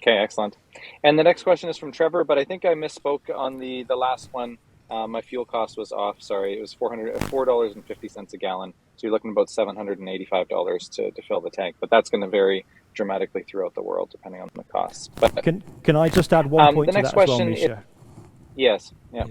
Okay, excellent. And the next question is from Trevor, but I think I misspoke on the last one. My fuel cost was off. Sorry, it was $4.50 a gallon. So you're looking at about $785 to fill the tank, but that's going to vary dramatically throughout the world depending on the costs. But can I just add one point the to next that as well, question? Mischa? Yes. Yeah.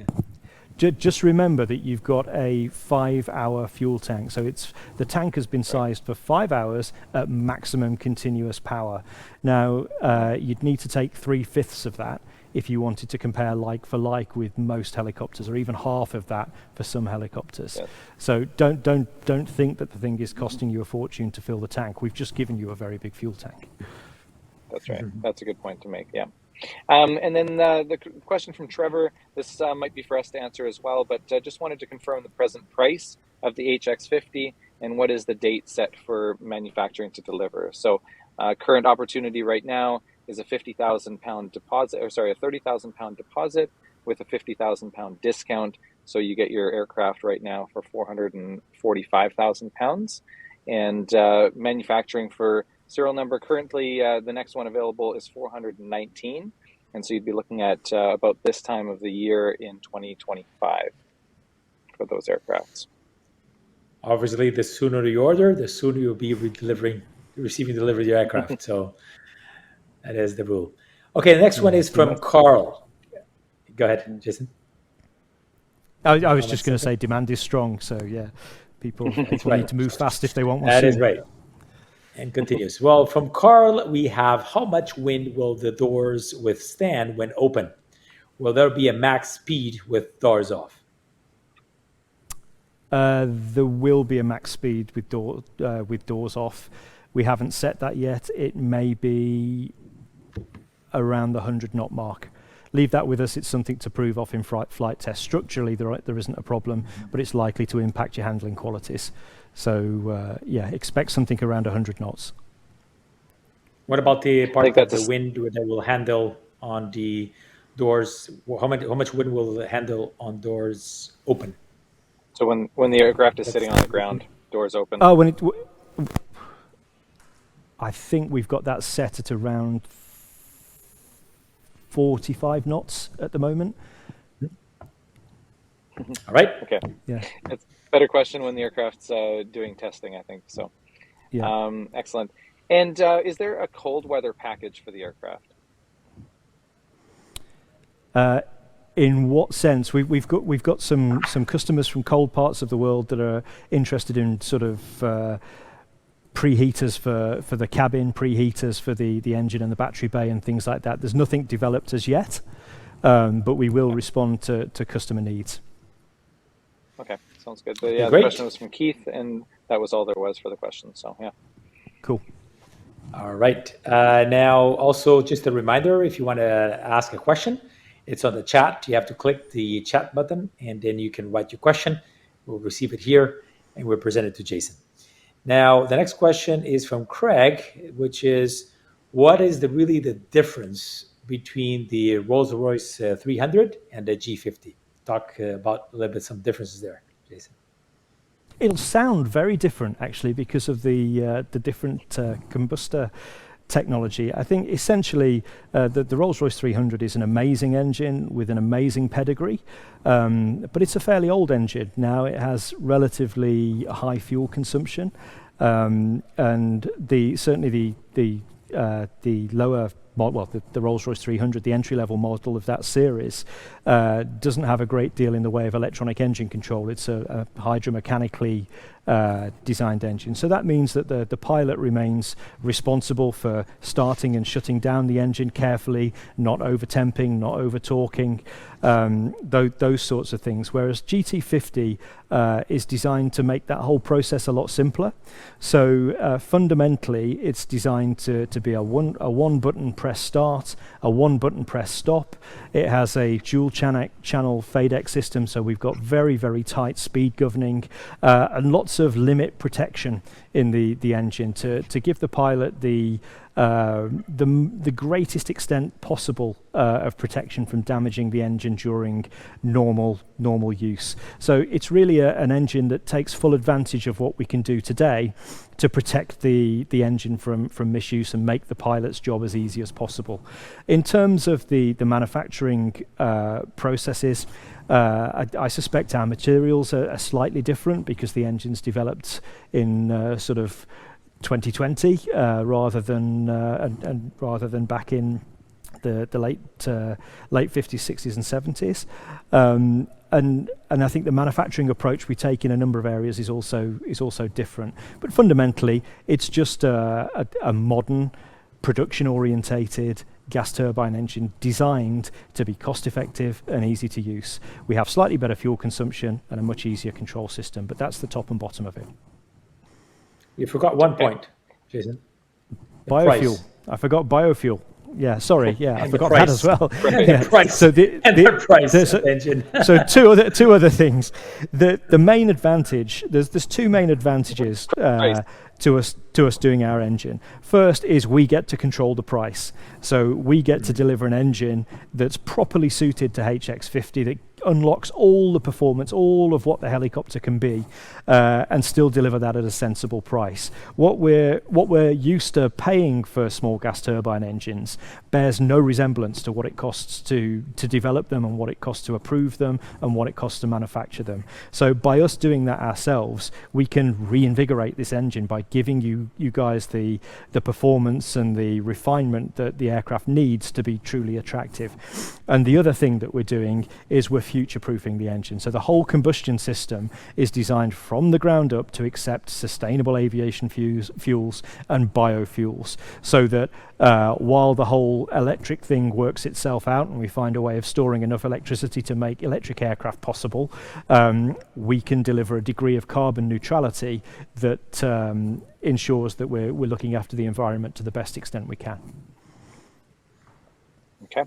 Just remember that you've got a 5-hour fuel tank. So the tank has been sized for 5 hours at maximum continuous power. Now, you'd need to take 3/5 of that if you wanted to compare like for like with most helicopters, or even half of that for some helicopters. Yes. So don't think that the thing is costing you a fortune to fill the tank. We've just given you a very big fuel tank. That's right. That's a good point to make. Yeah. And then the question from Trevor, this might be for us to answer as well, but just wanted to confirm the present price of the HX50 and what is the date set for manufacturing to deliver. So current opportunity right now is a 50,000 pound deposit, or sorry, a 30,000 pound deposit with a 50,000 pound discount. So you get your aircraft right now for 445,000 pounds. And manufacturing for serial number currently, the next one available is 419. And so you'd be looking at about this time of the year in 2025 for those aircrafts. Obviously, the sooner you order, the sooner you'll be receiving delivery of your aircraft. So that is the rule. Okay, the next one is from Carl. Go ahead, Jason. I was just going to say demand is strong. So yeah, people need to move fast if they want one. That is right. And continues. Well, from Carl, we have how much wind will the doors withstand when open? Will there be a max speed with doors off? There will be a max speed with doors off. We haven't set that yet. It may be around the 100 knot mark. Leave that with us. It's something to prove off in flight tests. Structurally, there isn't a problem, but it's likely to impact your handling qualities. So, yeah, expect something around 100 knots. What about the part of the wind that will handle on the doors? How much wind will it handle on doors open? So when the aircraft is sitting on the ground, doors open. Oh, I think we've got that set at around 45 knots at the moment. All right. Okay. Yeah. It's a better question when the aircraft's doing testing, I think. So, yeah. Excellent. And is there a cold weather package for the aircraft? In what sense? We've got some customers from cold parts of the world that are interested in sort of preheaters for the cabin, preheaters for the engine and the battery bay and things like that. There's nothing developed as yet, but we will respond to customer needs. Okay, sounds good. But yeah, Great. the question was from Keith, and that was all there was for the question. So yeah. Cool. All right. Now, also just a reminder, if you want to ask a question, it's on the chat. You have to click the chat button, and then you can write your question. We'll receive it here, and we'll present it to Jason. Now, the next question is from Craig, which is, what is really the difference between the Rolls-Royce 300 and the G50? Talk about a little bit some differences there, Jason. It'll sound very different, actually, because of the different combustor technology. I think essentially the Rolls-Royce 300 is an amazing engine with an amazing pedigree, but it's a fairly old engine. Now it has relatively high fuel consumption, and certainly the lower the Rolls-Royce 300, the entry-level model of that series, doesn't have a great deal in the way of electronic engine control. It's a hydromechanically designed engine. So that means that the pilot remains responsible for starting and shutting down the engine carefully, not over-temping, not over-torquing, those sorts of things. Whereas GT50 is designed to make that whole process a lot simpler. So fundamentally, it's designed to be a one-button press start, a one-button press stop. It has a dual channel FADEC system, so we've got very, very tight speed governing and lots of limit protection in the engine to give the pilot the greatest extent possible of protection from damaging the engine during normal use. So it's really an engine that takes full advantage of what we can do today to protect the engine from misuse and make the pilot's job as easy as possible. In terms of the manufacturing processes, I suspect our materials are slightly different because the engine's developed in sort of 2020 rather than back in the late 50s, 60s, and 70s. And I think the manufacturing approach we take in a number of areas is also different. But fundamentally, it's just a modern, production-orientated gas turbine engine designed to be cost-effective and easy to use. We have slightly better fuel consumption and a much easier control system, but that's the top and bottom of it. You forgot one point, Jason. Biofuel. I forgot biofuel. Yeah, sorry. Yeah, I forgot that as well. Yeah. The price. So the price of engine. So two other things. The main advantage. There's two main advantages to us doing our engine. First is we get to control the price. So we get to deliver an engine that's properly suited to HX50 that unlocks all the performance, all of what the helicopter can be, and still deliver that at a sensible price. What we're used to paying for small gas turbine engines bears no resemblance to what it costs to develop them and what it costs to approve them and what it costs to manufacture them. So by us doing that ourselves, we can reinvigorate this engine by giving you guys the performance and the refinement that the aircraft needs to be truly attractive. And the other thing that we're doing is we're future-proofing the engine. So the whole combustion system is designed from the ground up to accept sustainable aviation fuels and biofuels, so that while the whole electric thing works itself out and we find a way of storing enough electricity to make electric aircraft possible, we can deliver a degree of carbon neutrality that ensures that we're looking after the environment to the best extent we can. Okay.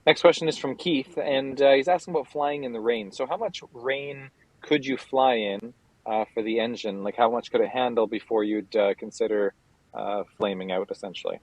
Next question is from Keith, and he's asking about flying in the rain. So how much rain could you fly in for the engine? Like, how much could it handle before you'd consider flaming out, essentially?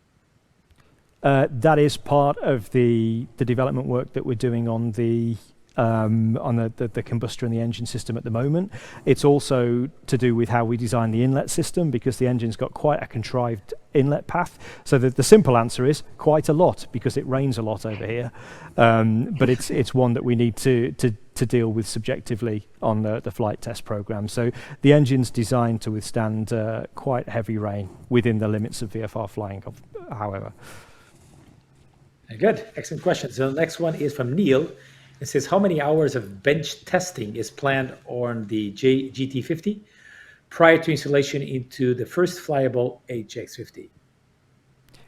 That is part of the development work that we're doing on the combustor and the engine system at the moment. It's also to do with how we design the inlet system, because the engine's got quite a contrived inlet path. So the simple answer is quite a lot, because it rains a lot over here. But it's one that we need to deal with subjectively on the flight test program. So the engine's designed to withstand quite heavy rain within the limits of VFR flying, however. Good. Excellent question. So the next one is from Neil, It says, how many hours of bench testing is planned on the GT50 prior to installation into the first flyable HX50?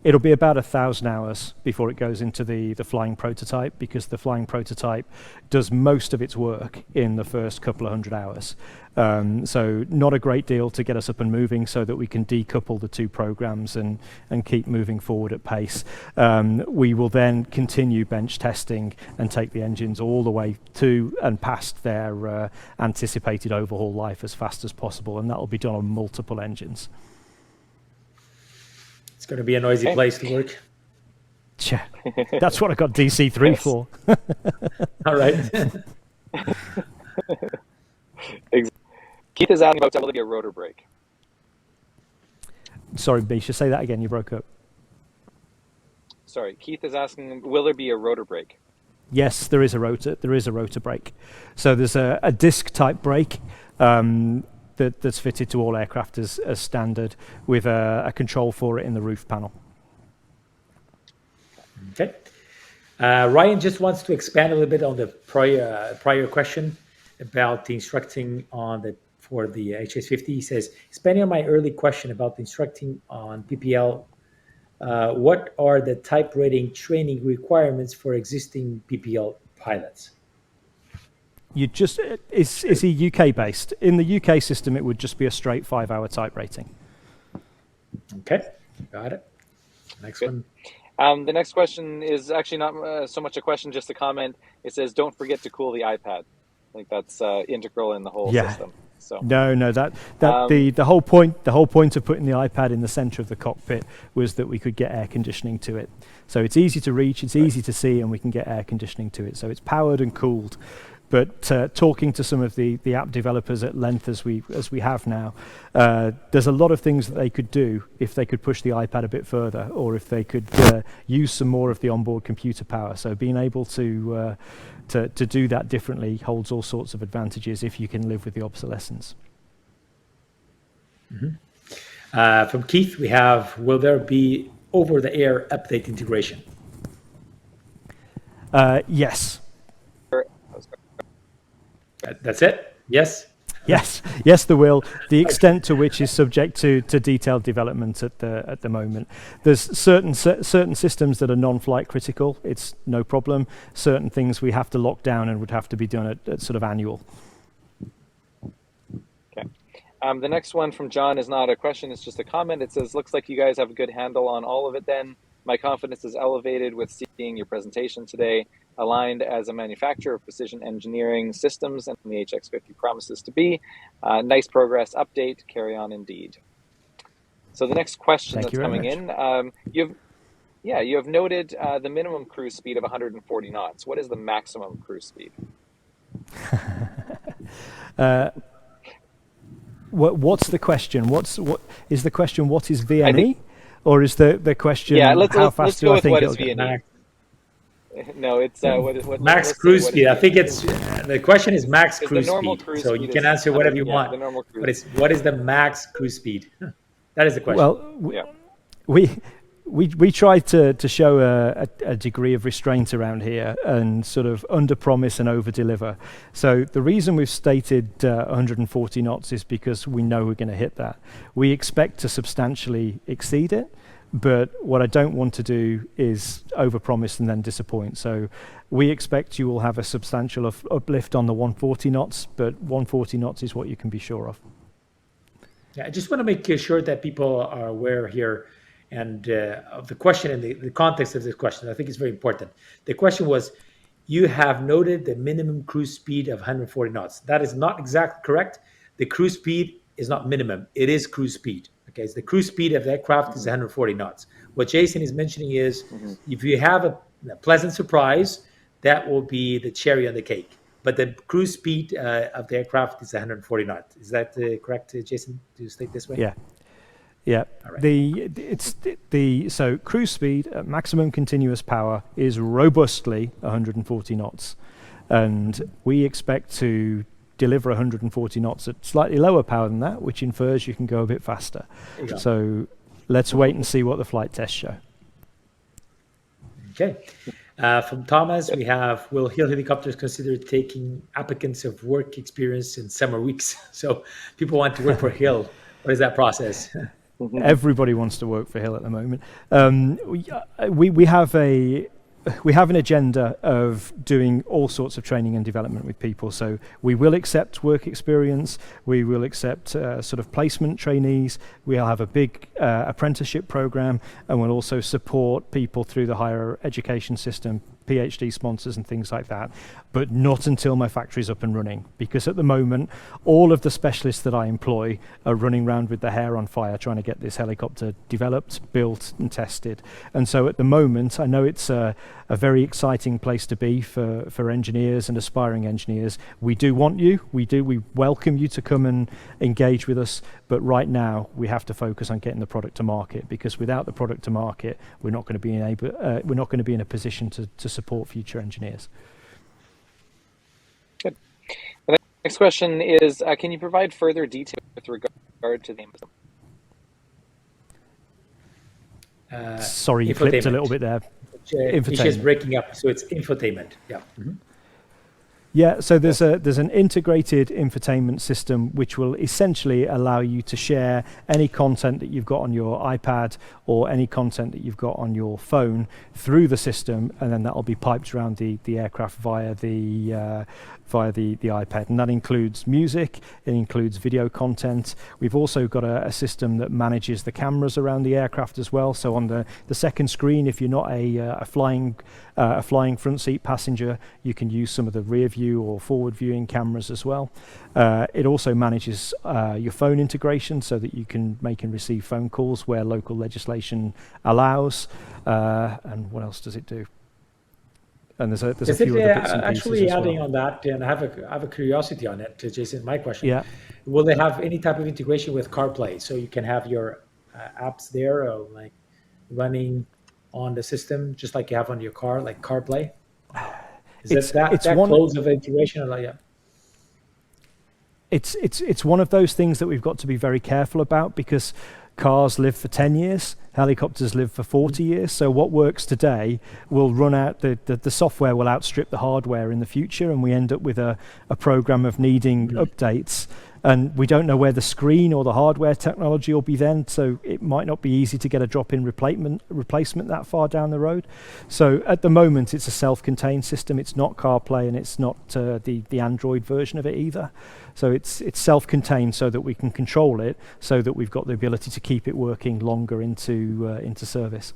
It'll be about 1,000 hours before it goes into the flying prototype, because the flying prototype does most of its work in the first couple of hundred hours. So not a great deal to get us up and moving so that we can decouple the two programs and keep moving forward at pace. We will then continue bench testing and take the engines all the way to and past their anticipated overhaul life as fast as possible, and that will be done on multiple engines. It's going to be a noisy place to work. Yeah, that's what I got DC3 for. All right. Keith is asking about will there be a rotor brake? Sorry, Mischa, say that again. You broke up. Sorry, Keith is asking, will there be a rotor brake? Yes, there is a rotor. There is a rotor brake. So there's a disc type brake that's fitted to all aircraft as standard, with a control for it in the roof panel. Okay. Ryan just wants to expand a little bit on the prior question about the instructing for the HX50. He says, expanding on my early question about the instructing on PPL, what are the type rating training requirements for existing PPL pilots? Is he UK based? In the UK system, it would just be a straight 5-hour type rating. Okay, got it. Next Good. one. The next question is actually not so much a question, just a comment. It says, don't forget to cool the iPad. I think that's integral in the whole system. So No, the whole point of putting the iPad in the center of the cockpit was that we could get air conditioning to it. So it's easy to reach, it's easy to see, and we can get air conditioning to it. So it's powered and cooled. But talking to some of the app developers at length as we have now, there's a lot of things that they could do if they could push the iPad a bit further, or if they could use some more of the onboard computer power. So being able to do that differently holds all sorts of advantages if you can live with the obsolescence. Mm-hmm. From Keith, we have, will there be over-the-air update integration? Yes. That's it? Yes? Yes, there will. The extent to which is subject to detailed development at the moment. There's certain systems that are non-flight critical. It's no problem. Certain things we have to lock down and would have to be done at sort of annual. Okay. The next one from John is not a question, it's just a comment. It says, looks like you guys have a good handle on all of it then. My confidence is elevated with seeing your presentation today. Aligned as a manufacturer of precision engineering systems, and the HX50 promises to be. Nice progress update. Carry on indeed. So the next question that's coming in, you have noted the minimum cruise speed of 140 knots. What is the maximum cruise speed? What's the question? What is the question? What is VNE, or is the question? Yeah, let's how go fast with do I what think is VNE. No, it's what max cruise speed. I think it's the question is max cruise speed. So you can answer whatever you want. But it's what is the max cruise speed? That is the question. Well, we tried to show a degree of restraint around here and sort of under promise and over deliver. So the reason we've stated 140 knots is because we know we're going to hit that. We expect to substantially exceed it. But what I don't want to do is overpromise and then disappoint. So we expect you will have a substantial uplift on the 140 knots, but 140 knots is what you can be sure of. Yeah, I just want to make sure that people are aware here and of the question and the context of this question. I think it's very important. The question was, you have noted the minimum cruise speed of 140 knots. That is not exactly correct. The cruise speed is not minimum. It is cruise speed. Okay, so the cruise speed of the aircraft is 140 knots. What Jason is mentioning is if you have a pleasant surprise, that will be the cherry on the cake. But the cruise speed of the aircraft is 140 knots. Is that correct, Jason? Do you state this way? Yeah. All right. So cruise speed at maximum continuous power is robustly 140 knots, and we expect to deliver 140 knots at slightly lower power than that, which infers you can go a bit faster. So let's wait and see what the flight tests show. Okay. From Thomas, we have, will Hill Helicopters consider taking applicants of work experience in summer weeks? So people want to work for Hill. What is that process? Everybody wants to work for Hill at the moment. We have an agenda of doing all sorts of training and development with people. So we will accept work experience. We will accept sort of placement trainees. We'll have a big apprenticeship program, and we'll also support people through the higher education system, PhD sponsors and things like that, but not until my factory's up and running, because at the moment all of the specialists that I employ are running around with their hair on fire trying to get this helicopter developed, built and tested. And so at the moment I know it's a very exciting place to be for engineers and aspiring engineers. We do want you, we welcome you to come and engage with us, but right now we have to focus on getting the product to market, because without the product to market we're not going to be in a position to support future engineers. Good. The next question is, can you provide further detail with regard to the sorry, you flipped a little bit there. It's just breaking up, so it's infotainment. Yeah. Mm-hmm. Yeah, so there's an integrated infotainment system which will essentially allow you to share any content that you've got on your iPad or any content that you've got on your phone through the system, and then that will be piped around the aircraft via the iPad, and that includes music, it includes video content. We've also got a system that manages the cameras around the aircraft as well. So on the second screen, if you're not a flying front seat passenger, you can use some of the rear view or forward viewing cameras as well. It also manages your phone integration so that you can make and receive phone calls where local legislation allows. And what else does it do? And there's a few other bits and pieces actually as adding well. on that, and I have a curiosity on it, Jason. My question: Yeah. Will they have any type of integration with CarPlay, so you can have your apps there, like running on the system, just like you have on your car, like CarPlay? Is that close of integration? Yeah. It's one of those things that we've got to be very careful about, because cars live for 10 years, helicopters live for 40 years. So what works today will run out, the software will outstrip the hardware in the future, and we end up with a program of needing updates. And we don't know where the screen or the hardware technology will be then, so it might not be easy to get a drop-in replacement that far down the road. So at the moment, it's a self-contained system. It's not CarPlay, and it's not the Android version of it either. So it's self-contained so that we can control it, so that we've got the ability to keep it working longer into service.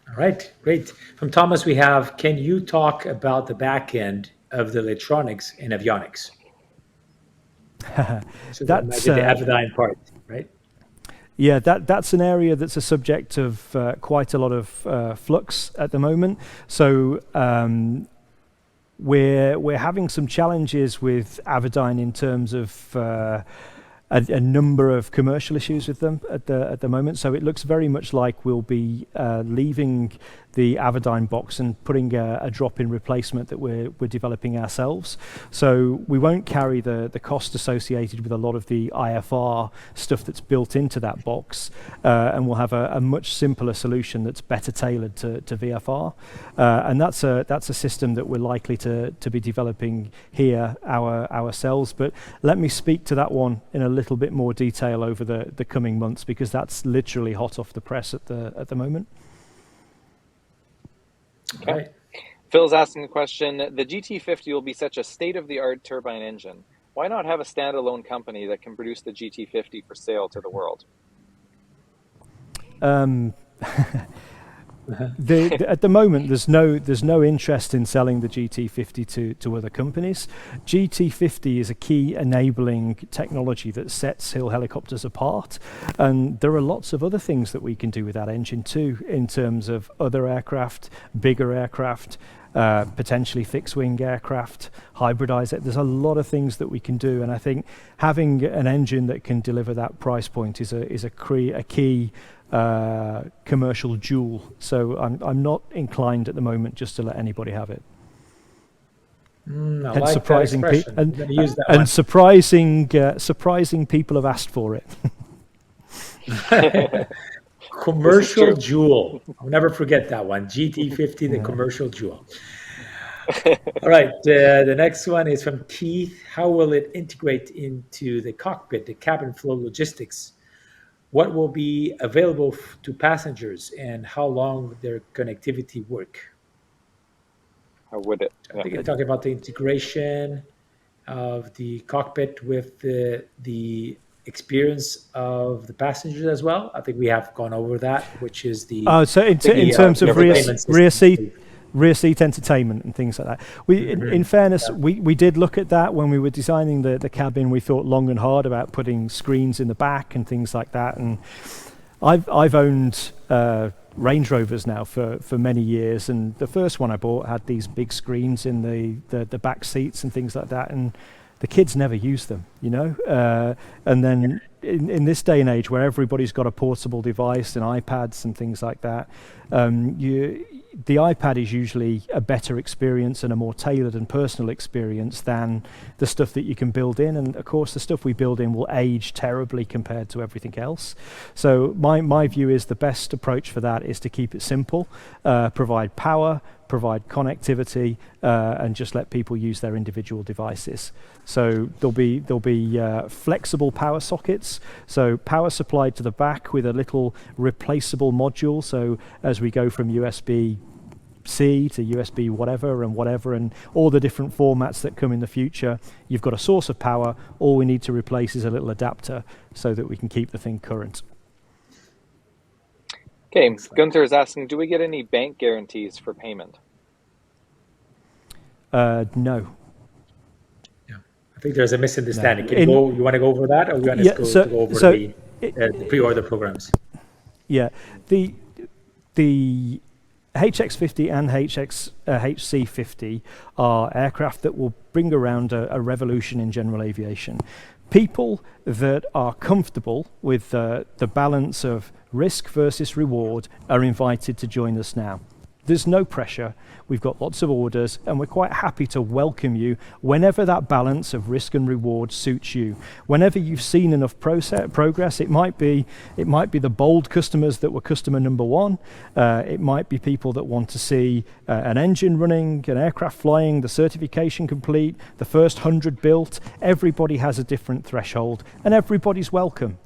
All right, great. From Thomas, we have, can you talk about the back end of the electronics and avionics? So that's the Avidyne part, right? Yeah, that's an area that's a subject of quite a lot of flux at the moment. So we're having some challenges with Avidyne in terms of a number of commercial issues with them at the moment. So it looks very much like we'll be leaving the Avidyne box and putting a drop-in replacement that we're developing ourselves. So we won't carry the cost associated with a lot of the IFR stuff that's built into that box, and we'll have a much simpler solution that's better tailored to VFR. And that's a system that we're likely to be developing here ourselves. But let me speak to that one in a little bit more detail over the coming months, because that's literally hot off the press at the moment. Okay. Right. Phil's asking the question, the GT50 will be such a state-of-the-art turbine engine. Why not have a standalone company that can produce the GT50 for sale to the world? At the moment, there's no interest in selling the GT50 to other companies. GT50 is a key enabling technology that sets Hill Helicopters apart, and there are lots of other things that we can do with that engine too, in terms of other aircraft, bigger aircraft, potentially fixed-wing aircraft, hybridize it. There's a lot of things that we can do, and I think having an engine that can deliver that price point is a key commercial jewel. So I'm not inclined at the moment just to let anybody have it. And like surprising surprising people have asked for it. Commercial jewel. I'll never forget that one. GT50, the commercial jewel. All right. The next one is from Keith. How will it integrate into the cockpit, the cabin flow logistics? What will be available to passengers, and how long will their connectivity work? How would it? I think you're talking about the integration of the cockpit with the experience of the passengers as well. I think we have gone over that, which is the so in terms of rear seat entertainment and things like that. In fairness, we did look at that when we were designing the cabin. We thought long and hard about putting screens in the back and things like that. And I've owned Range Rovers now for many years, and the first one I bought had these big screens in the back seats and things like that, and the kids never use them, and then in this day and age where everybody's got a portable device and iPads and things like that, the iPad is usually a better experience and a more tailored and personal experience than the stuff that you can build in. And of course, the stuff we build in will age terribly compared to everything else. So my view is the best approach for that is to keep it simple, provide power, provide connectivity, and just let people use their individual devices. So there'll be flexible power sockets, so power supplied to the back with a little replaceable module. So as we go from USB-C to USB whatever, and all the different formats that come in the future, you've got a source of power. All we need to replace is a little adapter so that we can keep the thing current. Okay, Gunther is asking, do we get any bank guarantees for payment? No. Yeah, I think there's a misunderstanding. No. You want to go over that, or we want to go over the pre-order programs? Yeah, the HX50 and HC50 are aircraft that will bring around a revolution in general aviation. People that are comfortable with the balance of risk versus reward are invited to join us now. There's no pressure. We've got lots of orders, and we're quite happy to welcome you whenever that balance of risk and reward suits you. Whenever you've seen enough progress, it might be the bold customers that were customer number one. It might be people that want to see an engine running, an aircraft flying, the certification complete, the first 100 built. Everybody has a different threshold, and everybody's welcome,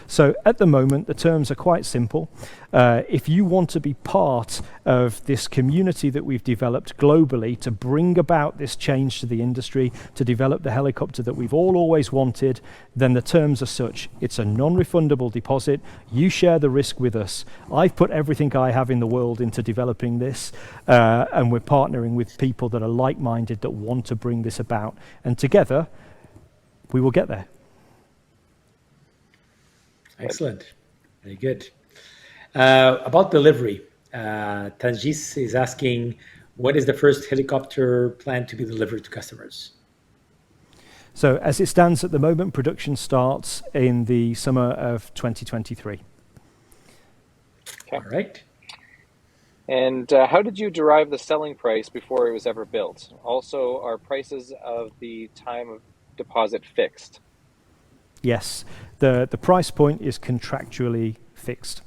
So at the moment, the terms are quite simple. If you want to be part of this community that we've developed globally to bring about this change to the industry, to develop the helicopter that we've all always wanted, then the terms are such. It's a non-refundable deposit. You share the risk with us. I've put everything I have in the world into developing this, and we're partnering with people that are like-minded that want to bring this about. And together, we will get there. Excellent. Very good. About delivery, Tanjis is asking, when is the first helicopter planned to be delivered to customers? So as it stands at the moment, production starts in the summer of 2023. Okay. All right. And how did you derive the selling price before it was ever built? Also, are prices of the time of deposit fixed? Yes, the price point is contractually fixed.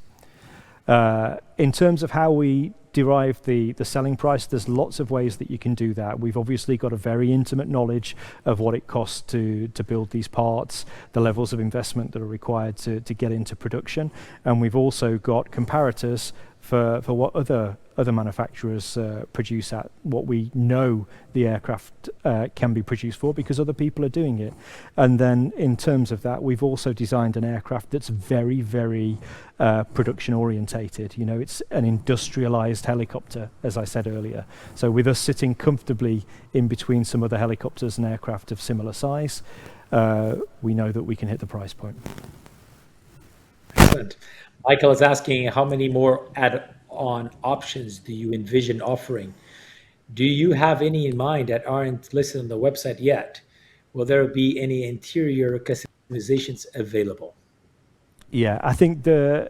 In terms of how we derive the selling price, there's lots of ways that you can do that. We've obviously got a very intimate knowledge of what it costs to build these parts, the levels of investment that are required to get into production, and we've also got comparators for what other manufacturers produce at, what we know the aircraft can be produced for, because other people are doing it. And then in terms of that, we've also designed an aircraft that's very, very production orientated. It's an industrialized helicopter, as I said earlier. So with us sitting comfortably in between some other helicopters and aircraft of similar size, we know that we can hit the price point. Excellent. Michael is asking, how many more add-on options do you envision offering? Do you have any in mind that aren't listed on the website yet? Will there be any interior customizations available? Yeah, I think the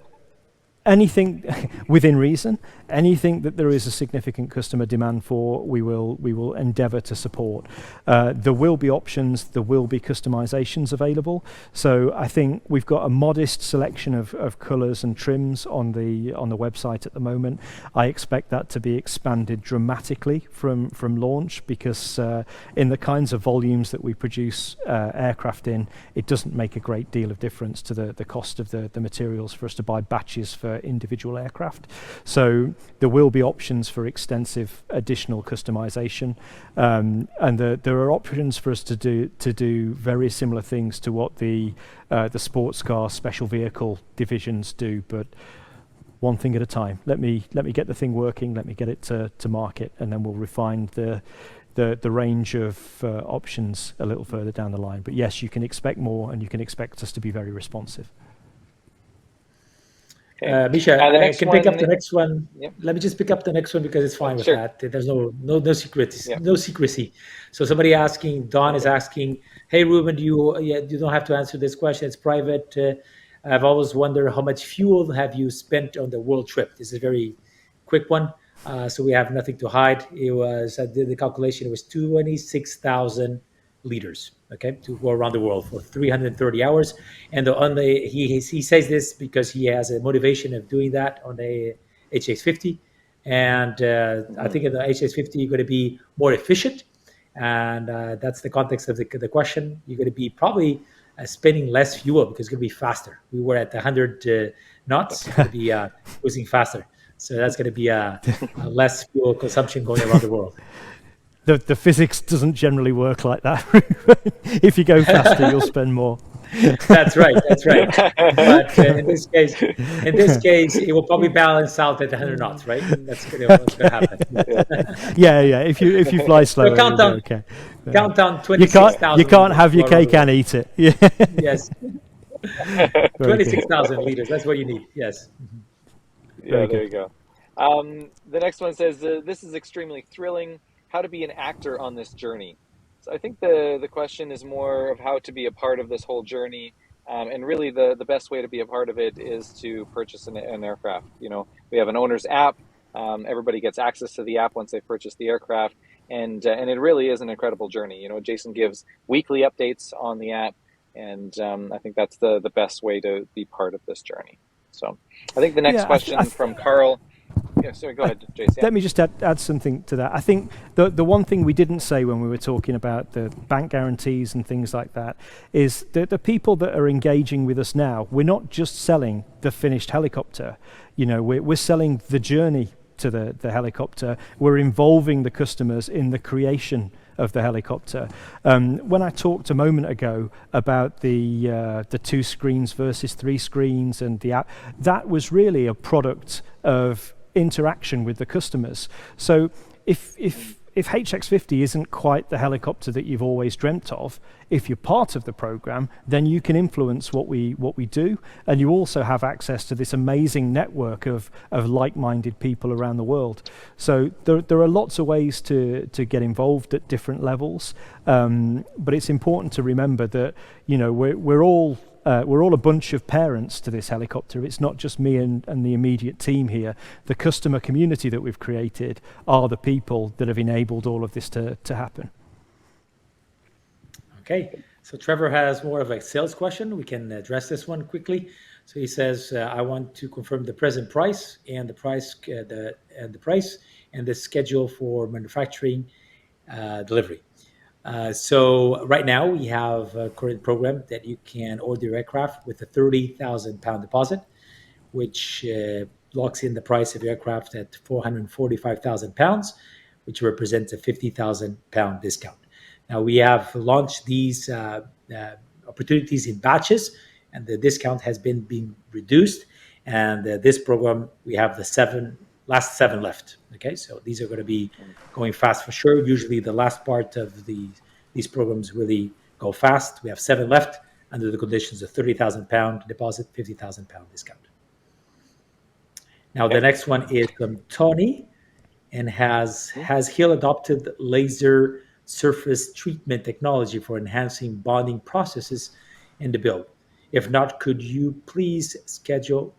anything within reason, anything that there is a significant customer demand for, we will endeavour to support. There will be options, there will be customizations available. So I think we've got a modest selection of colours and trims on the website at the moment. I expect that to be expanded dramatically from launch, because in the kinds of volumes that we produce aircraft in, it doesn't make a great deal of difference to the cost of the materials for us to buy batches for individual aircraft. So there will be options for extensive additional customization, and there are options for us to do very similar things to what the sports car special vehicle divisions do, but one thing at a time. Let me get the thing working, let me get it to market, and then we'll refine the range of options a little further down the line. But yes, you can expect more, and you can expect us to be very responsive. Okay. Mischa, I can pick up the next one. Yep. Let me just pick up the next one because it's fine with that. There's no secrecy. Yep. No secrecy. So somebody asking, Don is asking, hey Ruben, you don't have to answer this question. It's private. I've always wondered, how much fuel have you spent on the world trip? This is a very quick one. So we have nothing to hide. I did the calculation. It was 26,000 liters, okay, to go around the world for 330 hours. And he says this because he has a motivation of doing that on the HX50. And I think in the HX50, you're going to be more efficient. And that's the context of the question. You're going to be probably spending less fuel because it's going to be faster. We were at 100 knots. It's going to be cruising faster. So that's going to be less fuel consumption going around the world. The physics doesn't generally work like that. If you go faster, you'll spend more. That's right. But in this case, it will probably balance out at 100 knots, right? That's going to happen. Yeah. If you fly slower, count down. Okay. Count down 26,000. You can't have your cake and eat it. Yeah. Yes. 26,000 liters. That's what you need. Yes. Yeah, there you go. The next one says, this is extremely thrilling. How to be an actor on this journey. So I think the question is more of how to be a part of this whole journey. And really the best way to be a part of it is to purchase an aircraft. You know, we have an owner's app. Everybody gets access to the app once they purchase the aircraft. And it really is an incredible journey. You know, Jason gives weekly updates on the app. And I think that's the best way to be part of this journey. So I think the next question from Carl. Yeah, sorry, go ahead, Jason. Let me just add something to that. I think the one thing we didn't say when we were talking about the bank guarantees and things like that is that the people that are engaging with us now, we're not just selling the finished helicopter. You know, we're selling the journey to the helicopter. We're involving the customers in the creation of the helicopter. When I talked a moment ago about the 2 screens versus 3 screens and the app, that was really a product of interaction with the customers. So if HX50 isn't quite the helicopter that you've always dreamt of, if you're part of the program, then you can influence what we do, and you also have access to this amazing network of like-minded people around the world. So there are lots of ways to get involved at different levels, but it's important to remember that, you know, we're all a bunch of parents to this helicopter. It's not just me and the immediate team here. The customer community that we've created are the people that have enabled all of this to happen. Okay, so Trevor has more of a sales question. We can address this one quickly. So he says, I want to confirm the present price and the price and the schedule for manufacturing delivery. So right now we have a current program that you can order your aircraft with a £30,000 deposit, which locks in the price of your aircraft at £445,000, which represents a £50,000 discount. Now we have launched these opportunities in batches, and the discount has been being reduced. And this program, we have the last 7 left. Okay, so these are going to be going fast for sure. Usually the last part of these programs really go fast. We have 7 left under the conditions of £30,000 deposit, £50,000 discount. Now the next one is from Tony, and has HIL adopted laser surface treatment technology for enhancing bonding processes in the build? If not, could you please schedule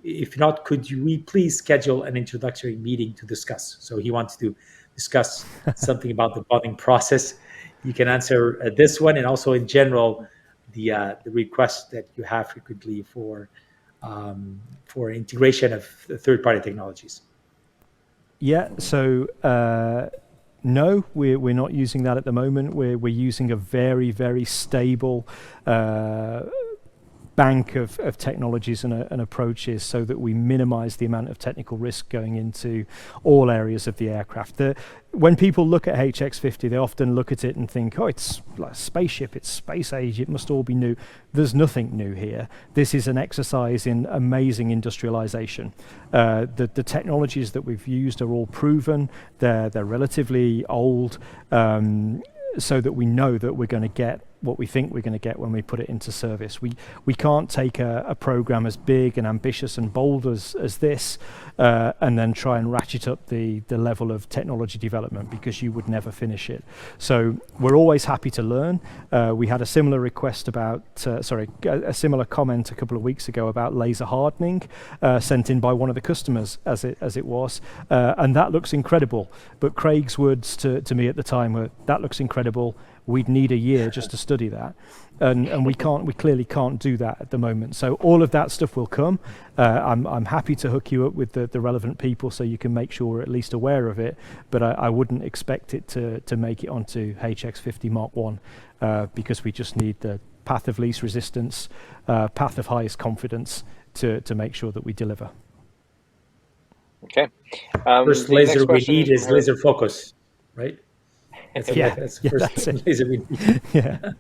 if not, could we please schedule an introductory meeting to discuss? So he wants to discuss something about the bonding process. You can answer this one, and also in general, the request that you have frequently for integration of third-party technologies. Yeah, so no, we're not using that at the moment. We're using a very, very stable bank of technologies and approaches so that we minimize the amount of technical risk going into all areas of the aircraft. When people look at HX50, they often look at it and think, oh, it's like a spaceship, it's space age, it must all be new. There's nothing new here. This is an exercise in amazing industrialization. The technologies that we've used are all proven. They're relatively old, so that we know that we're going to get what we think we're going to get when we put it into service. We can't take a program as big and ambitious and bold as this and then try and ratchet up the level of technology development, because you would never finish it. So we're always happy to learn. We had a similar request about, a similar comment a couple of weeks ago about laser hardening sent in by one of the customers as it was, and that looks incredible. But Craig's words to me at the time were, that looks incredible. We'd need a year just to study that, and we clearly can't do that at the moment. So all of that stuff will come. I'm happy to hook you up with the relevant people so you can make sure we're at least aware of it, but I wouldn't expect it to make it onto HX50 Mark 1 because we just need the path of least resistance, path of highest confidence to make sure that we deliver. Okay. First laser we need is laser focus, right? That's the first laser we need. Yeah.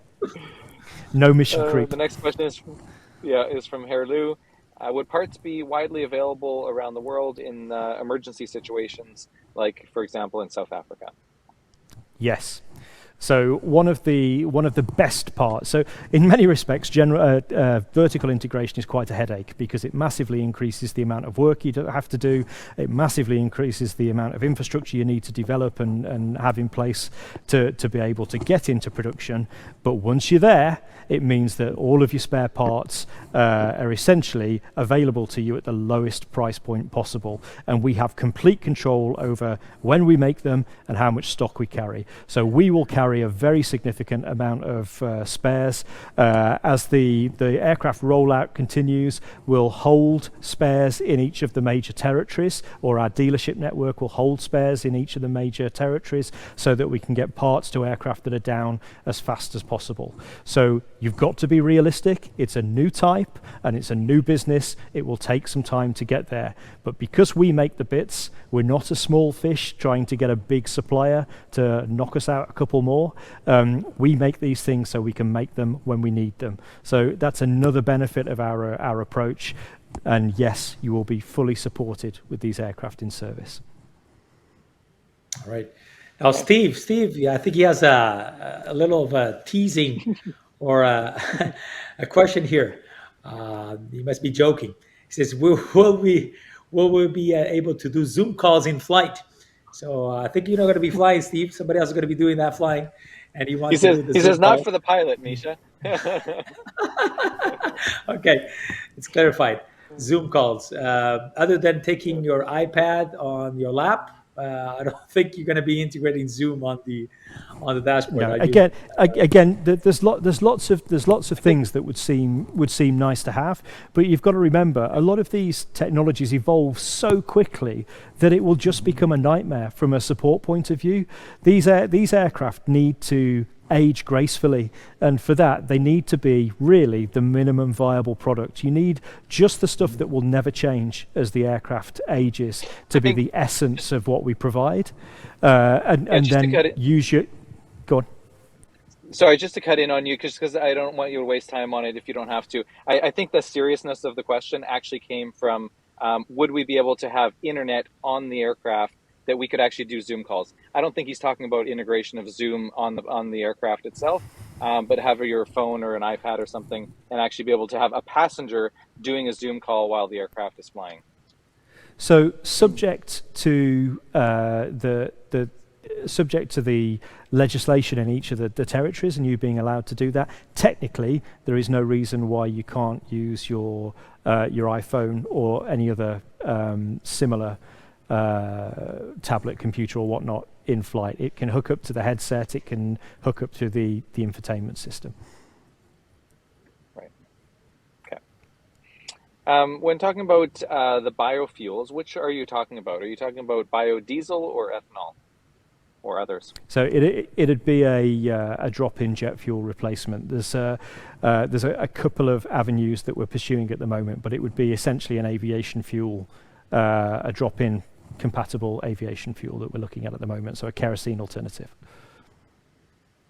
No mission creep. The next question is from Herlu. Would parts be widely available around the world in emergency situations, like, for example, in South Africa? Yes. So one of the best parts. So in many respects, vertical integration is quite a headache because it massively increases the amount of work you have to do. It massively increases the amount of infrastructure you need to develop and have in place to be able to get into production. But once you're there, it means that all of your spare parts are essentially available to you at the lowest price point possible. And we have complete control over when we make them and how much stock we carry. So we will carry a very significant amount of spares. As the aircraft rollout continues, we'll hold spares in each of the major territories, or our dealership network will hold spares in each of the major territories so that we can get parts to aircraft that are down as fast as possible. So you've got to be realistic. It's a new type and it's a new business. It will take some time to get there. But because we make the bits, we're not a small fish trying to get a big supplier to knock us out a couple more. We make these things so we can make them when we need them. So that's another benefit of our approach. And yes, you will be fully supported with these aircraft in service. All right. Now, Steve, yeah, I think he has a little of a teasing or a question here. He must be joking. He says, will we be able to do Zoom calls in flight? So I think you're not going to be flying, Steve. Somebody else is going to be doing that flying. And he says not for the pilot, Mischa. Okay, it's clarified. Zoom calls. Other than taking your iPad on your lap, I don't think you're going to be integrating Zoom on the dashboard. No, again, there's lots of things that would seem nice to have, but you've got to remember a lot of these technologies evolve so quickly that it will just become a nightmare from a support point of view. These aircraft need to age gracefully, and for that they need to be really the minimum viable product. You need just the stuff that will never change as the aircraft ages to be the essence of what we provide, and then use your go on. Sorry, just to cut in on you, because I don't want you to waste time on it if you don't have to. I think the seriousness of the question actually came from would we be able to have internet on the aircraft that we could actually do Zoom calls. I don't think he's talking about integration of Zoom on the aircraft itself, but have your phone or an iPad or something and actually be able to have a passenger doing a Zoom call while the aircraft is flying. So subject to the subject to the legislation in each of the territories and you being allowed to do that. Technically, there is no reason why you can't use your iPhone or any other similar tablet, computer, or whatnot in flight. It can hook up to the headset. It can hook up to the infotainment system. Right. Okay. When talking about the biofuels, which are you talking about? Are you talking about biodiesel or ethanol, or others? So it'd be a drop-in jet fuel replacement. There's a couple of avenues that we're pursuing at the moment, but it would be essentially an aviation fuel, a drop-in compatible aviation fuel that we're looking at the moment. So a kerosene alternative.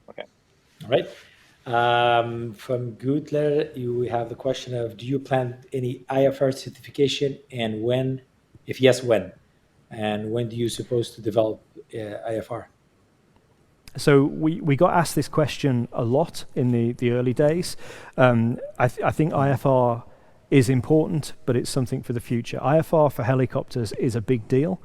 Okay. All right. From Gutler, you have the question of, do you plan any IFR certification, and when? If yes, when? And when do you suppose to develop IFR? So we got asked this question a lot in the early days. I think IFR is important, but it's something for the future. IFR for helicopters is a big deal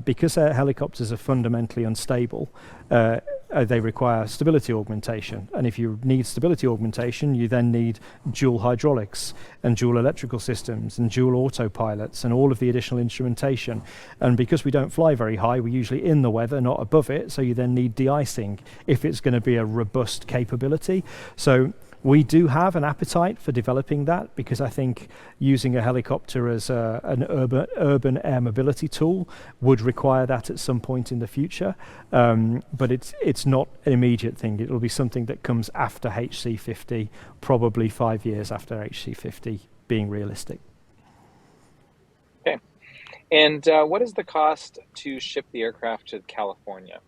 because helicopters are fundamentally unstable. They require stability augmentation, and if you need stability augmentation, you then need dual hydraulics and dual electrical systems and dual autopilots and all of the additional instrumentation. And because we don't fly very high, we're usually in the weather, not above it, so you then need de-icing if it's going to be a robust capability. So we do have an appetite for developing that, because I think using a helicopter as an urban air mobility tool would require that at some point in the future. But it's not an immediate thing. It'll be something that comes after HC50, probably 5 years after HC50 being realistic. Okay. And what is the cost to ship the aircraft to California?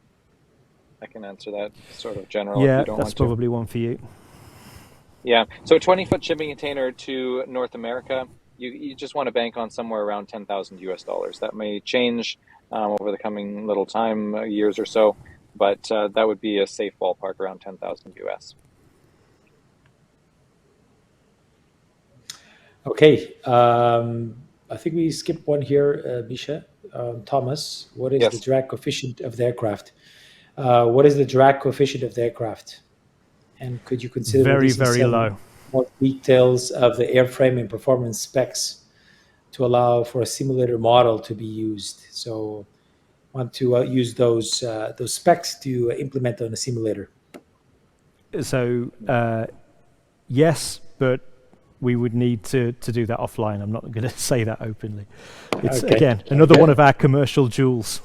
I can answer that sort of general if you don't that's want probably one for you. Yeah, so a 20-foot shipping container to North America, you just want to bank on somewhere around $10,000 US. That may change over the coming little time, years or so, but that would be a safe ballpark, around 10,000 US. Okay, I think we skipped one here, Mischa. Thomas, what is the drag coefficient of the aircraft? What is the drag coefficient of the aircraft? And could you consider very low? More details of the airframe and performance specs to allow for a simulator model to be used? So, want to use those specs to implement on a simulator. So, yes, but we would need to do that offline. I'm not going to say that openly. It's again another one of our commercial jewels.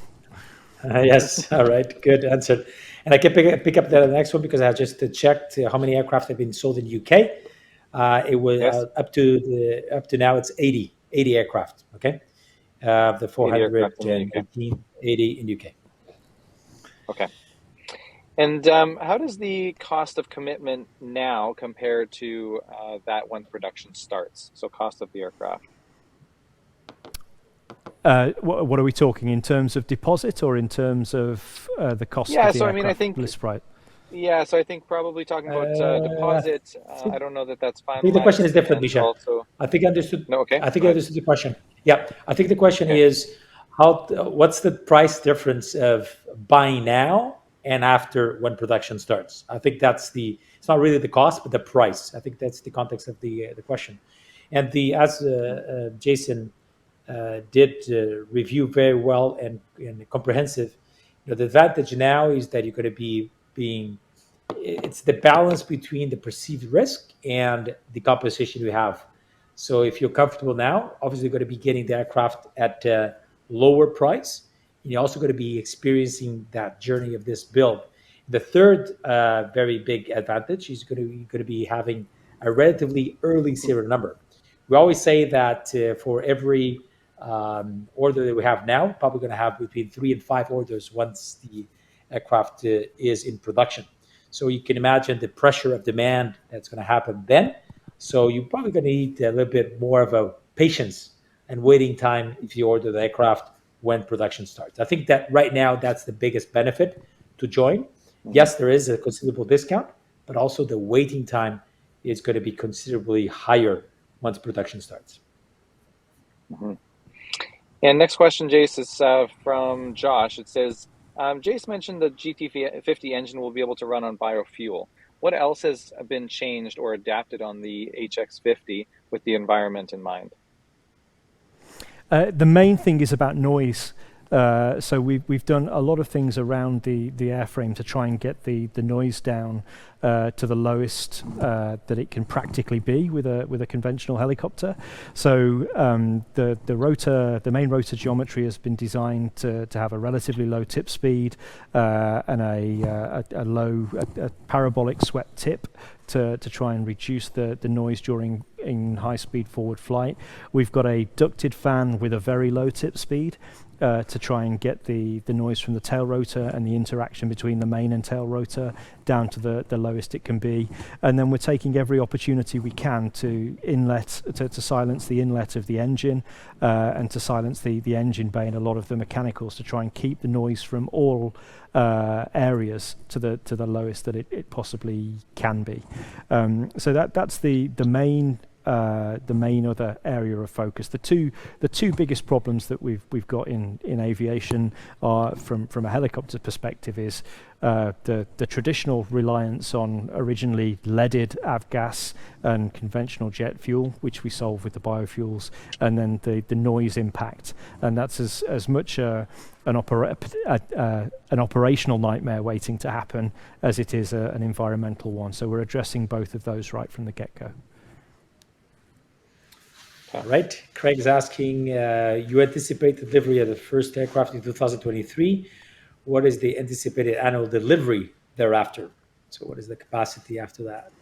Yes, all right, good answer. And I can pick up the next one because I just checked how many aircraft have been sold in the UK. It was up to now it's 80 aircraft. Okay, the 418, 80 in the UK. Okay. And how does the cost of commitment now compare to that when production starts? So cost of the aircraft. What are we talking in terms of deposit or in terms of the cost of the aircraft? I mean, I think list price? Yeah, so I think probably talking about deposit. I don't know that that's finalized. I think the question is different, Mischa. I think I understood. No, okay. I think I understood the question. Yeah, I think the question is what's the price difference of buying now and after when production starts? I think it's not really the cost, but the price. I think that's the context of the question. And as Jason did review very well and comprehensive, the advantage now is that you're going to be it's the balance between the perceived risk and the compensation you have. So if you're comfortable now, obviously you're going to be getting the aircraft at a lower price. And you're also going to be experiencing that journey of this build. The third very big advantage is going to be having a relatively early serial number. We always say that for every order that we have now, probably going to have between 3 and 5 orders once the aircraft is in production. So you can imagine the pressure of demand that's going to happen then. So you're probably going to need a little bit more of a patience and waiting time if you order the aircraft when production starts. I think that right now that's the biggest benefit to join. Yes, there is a considerable discount, but also the waiting time is going to be considerably higher once production starts. Mm-hmm. And next question, Jace, is from Josh. It says, Jace mentioned the GT50 engine will be able to run on biofuel. What else has been changed or adapted on the HX50 with the environment in mind? The main thing is about noise. So we've done a lot of things around the airframe to try and get the noise down to the lowest that it can practically be with a conventional helicopter. So the main rotor geometry has been designed to have a relatively low tip speed and a parabolic swept tip to try and reduce the noise during in high-speed forward flight. We've got a ducted fan with a very low tip speed to try and get the noise from the tail rotor and the interaction between the main and tail rotor down to the lowest it can be. And then we're taking every opportunity we can to silence the inlet of the engine and to silence the engine bay and a lot of the mechanicals to try and keep the noise from all areas to the lowest that it possibly can be. So that's the main other area of focus. The two biggest problems that we've got in aviation are from a helicopter perspective is the traditional reliance on originally leaded avgas and conventional jet fuel, which we solve with the biofuels, and then the noise impact, and that's as much an operational nightmare waiting to happen as it is an environmental one. So we're addressing both of those right from the get-go. All right. Craig's asking, you anticipate the delivery of the first aircraft in 2023. What is the anticipated annual delivery thereafter? So what is the capacity after that?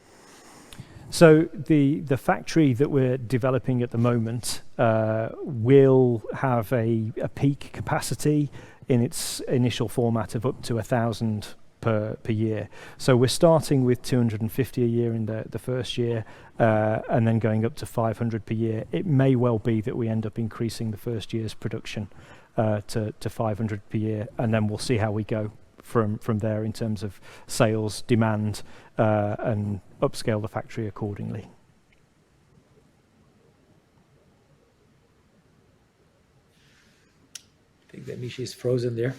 So the factory that we're developing at the moment will have a peak capacity in its initial format of up to 1,000 per year. So we're starting with 250 a year in the first year and then going up to 500 per year. It may well be that we end up increasing the first year's production to 500 per year, and then we'll see how we go from there in terms of sales, demand, and upscale the factory accordingly. I think that Mischa is frozen there.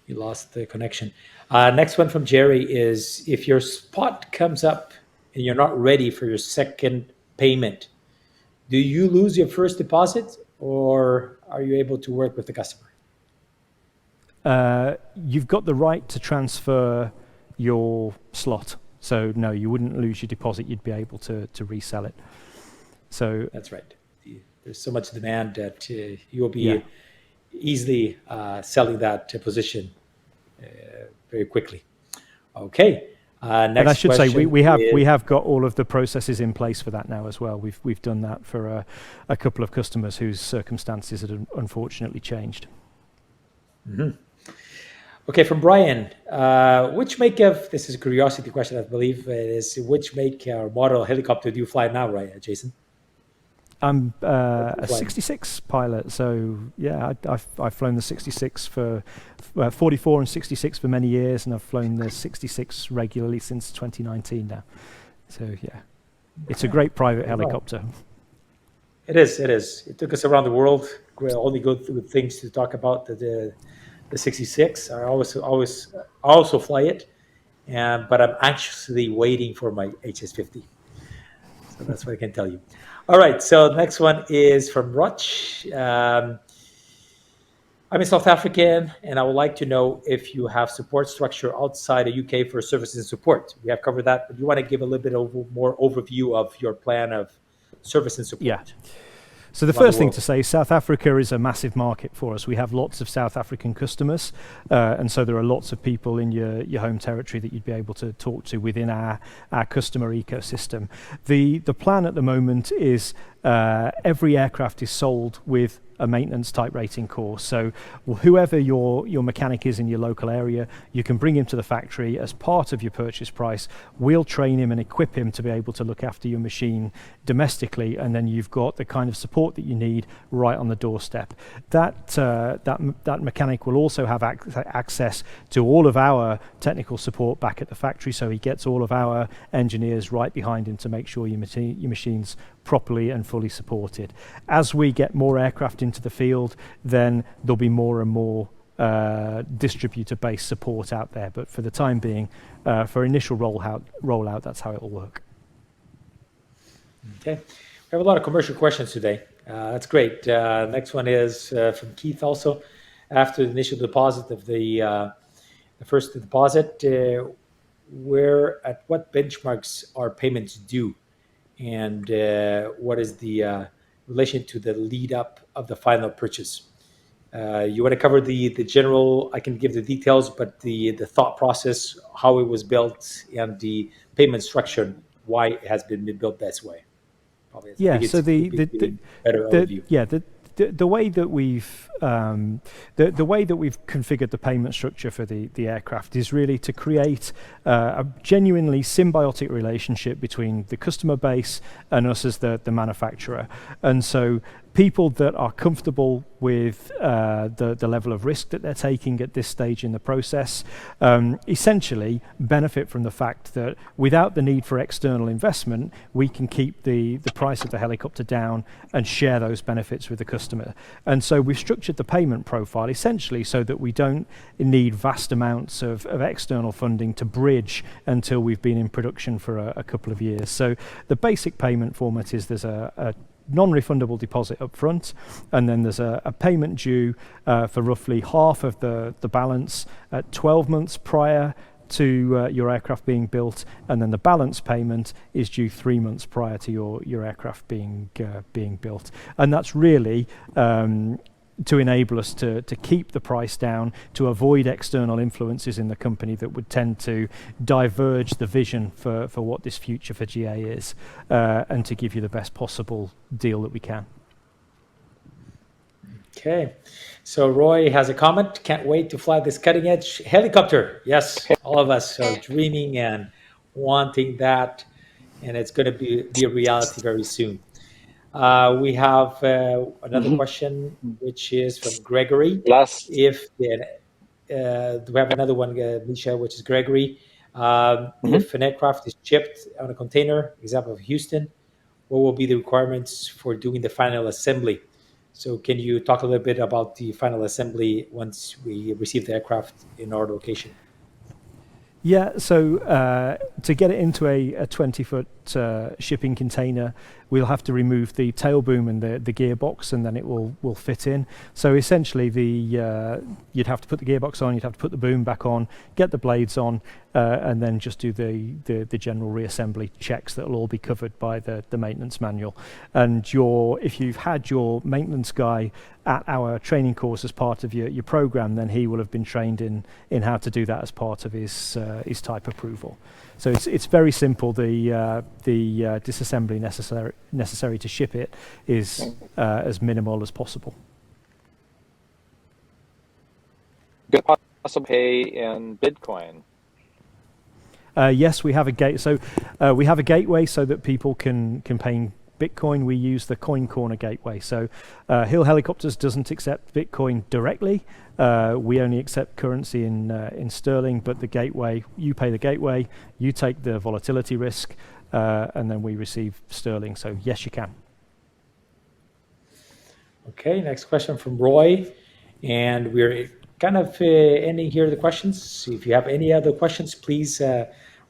You lost the connection. Next one from Jerry is, if your spot comes up and you're not ready for your second payment, do you lose your first deposit or are you able to work with the customer? You've got the right to transfer your slot. So no, you wouldn't lose your deposit. You'd be able to resell it. So that's right. There's so much demand that you will be easily selling that position very quickly. Okay. Next, and I should say we have got all of the processes in place for that now as well. We've done that for a couple of customers whose circumstances had unfortunately changed. Mm-hmm. Okay, from Brian, which make of, this is a curiosity question, I believe, is which make or model helicopter do you fly now, right, Jason? I'm a 66 pilot, so yeah, I've flown the 66 for 44 and 66 for many years, and I've flown the 66 regularly since 2019 now. So yeah, it's a great private helicopter. It is. It took us around the world. Only good things to talk about. The 66. I also fly it, but I'm anxiously waiting for my HS50. So that's what I can tell you. All right, so the next one is from Roch. I'm in South African, and I would like to know if you have support structure outside the UK for services and support. We have covered that, but you want to give a little bit more overview of your plan of service and support. Yeah. So the first thing to say, South Africa is a massive market for us. We have lots of South African customers, and so there are lots of people in your home territory that you'd be able to talk to within our customer ecosystem. The plan at the moment is every aircraft is sold with a maintenance type rating course. So whoever your mechanic is in your local area, you can bring him to the factory as part of your purchase price. We'll train him and equip him to be able to look after your machine domestically, and then you've got the kind of support that you need right on the doorstep. That mechanic will also have access to all of our technical support back at the factory, so he gets all of our engineers right behind him to make sure your machine's properly and fully supported. As we get more aircraft into the field, then there'll be more and more distributor-based support out there. But for the time being, for initial rollout, that's how it will work. Okay, we have a lot of commercial questions today. That's great. Next one is from Keith also. After the initial deposit of the first deposit, at what benchmarks are payments due, and what is the relation to the lead up of the final purchase? You want to cover the general? I can give the details, but the thought process, how it was built, and the payment structure, why it has been built this way. Probably, yeah. So better overview. The way that we've the way that we've configured the payment structure for the aircraft is really to create a genuinely symbiotic relationship between the customer base and us as the manufacturer. And so people that are comfortable with the level of risk that they're taking at this stage in the process essentially benefit from the fact that without the need for external investment, we can keep the price of the helicopter down and share those benefits with the customer. And so we've structured the payment profile essentially so that we don't need vast amounts of external funding to bridge until we've been in production for a couple of years. So the basic payment format is there's a non-refundable deposit up front, and then there's a payment due for roughly half of the balance at 12 months prior to your aircraft being built, and then the balance payment is due 3 months prior to your aircraft being built. And that's really to enable us to keep the price down, to avoid external influences in the company that would tend to diverge the vision for what this future for GA is, and to give you the best possible deal that we can. Okay, so Roy has a comment. Can't wait to fly this cutting edge helicopter. Yes, all of us are dreaming and wanting that, and it's going to be a reality very soon. We have another question, which is from Gregory. We have another one, Mischa, which is Gregory. If an aircraft is shipped on a container, example of Houston, what will be the requirements for doing the final assembly? So can you talk a little bit about the final assembly once we receive the aircraft in our location? Yeah, so to get it into a 20-foot shipping container, we'll have to remove the tail boom and the gearbox, and then it will fit in. So essentially, you'd have to put the gearbox on, you'd have to put the boom back on, get the blades on, and then just do the general reassembly checks that will all be covered by the maintenance manual. And if you've had your maintenance guy at our training course as part of your program, then he will have been trained in how to do that as part of his type approval. So it's very simple. The disassembly necessary to ship it is as minimal as possible. Good possible pay in Bitcoin. Yes, we have a gate. So we have a gateway so that people can pay in Bitcoin. We use the Coin Corner gateway. So Hill Helicopters doesn't accept Bitcoin directly. We only accept currency in sterling, but the gateway, you pay the gateway, you take the volatility risk, and then we receive sterling. So yes, you can. Okay, next question from Roy, and we're kind of ending here the questions. If you have any other questions, please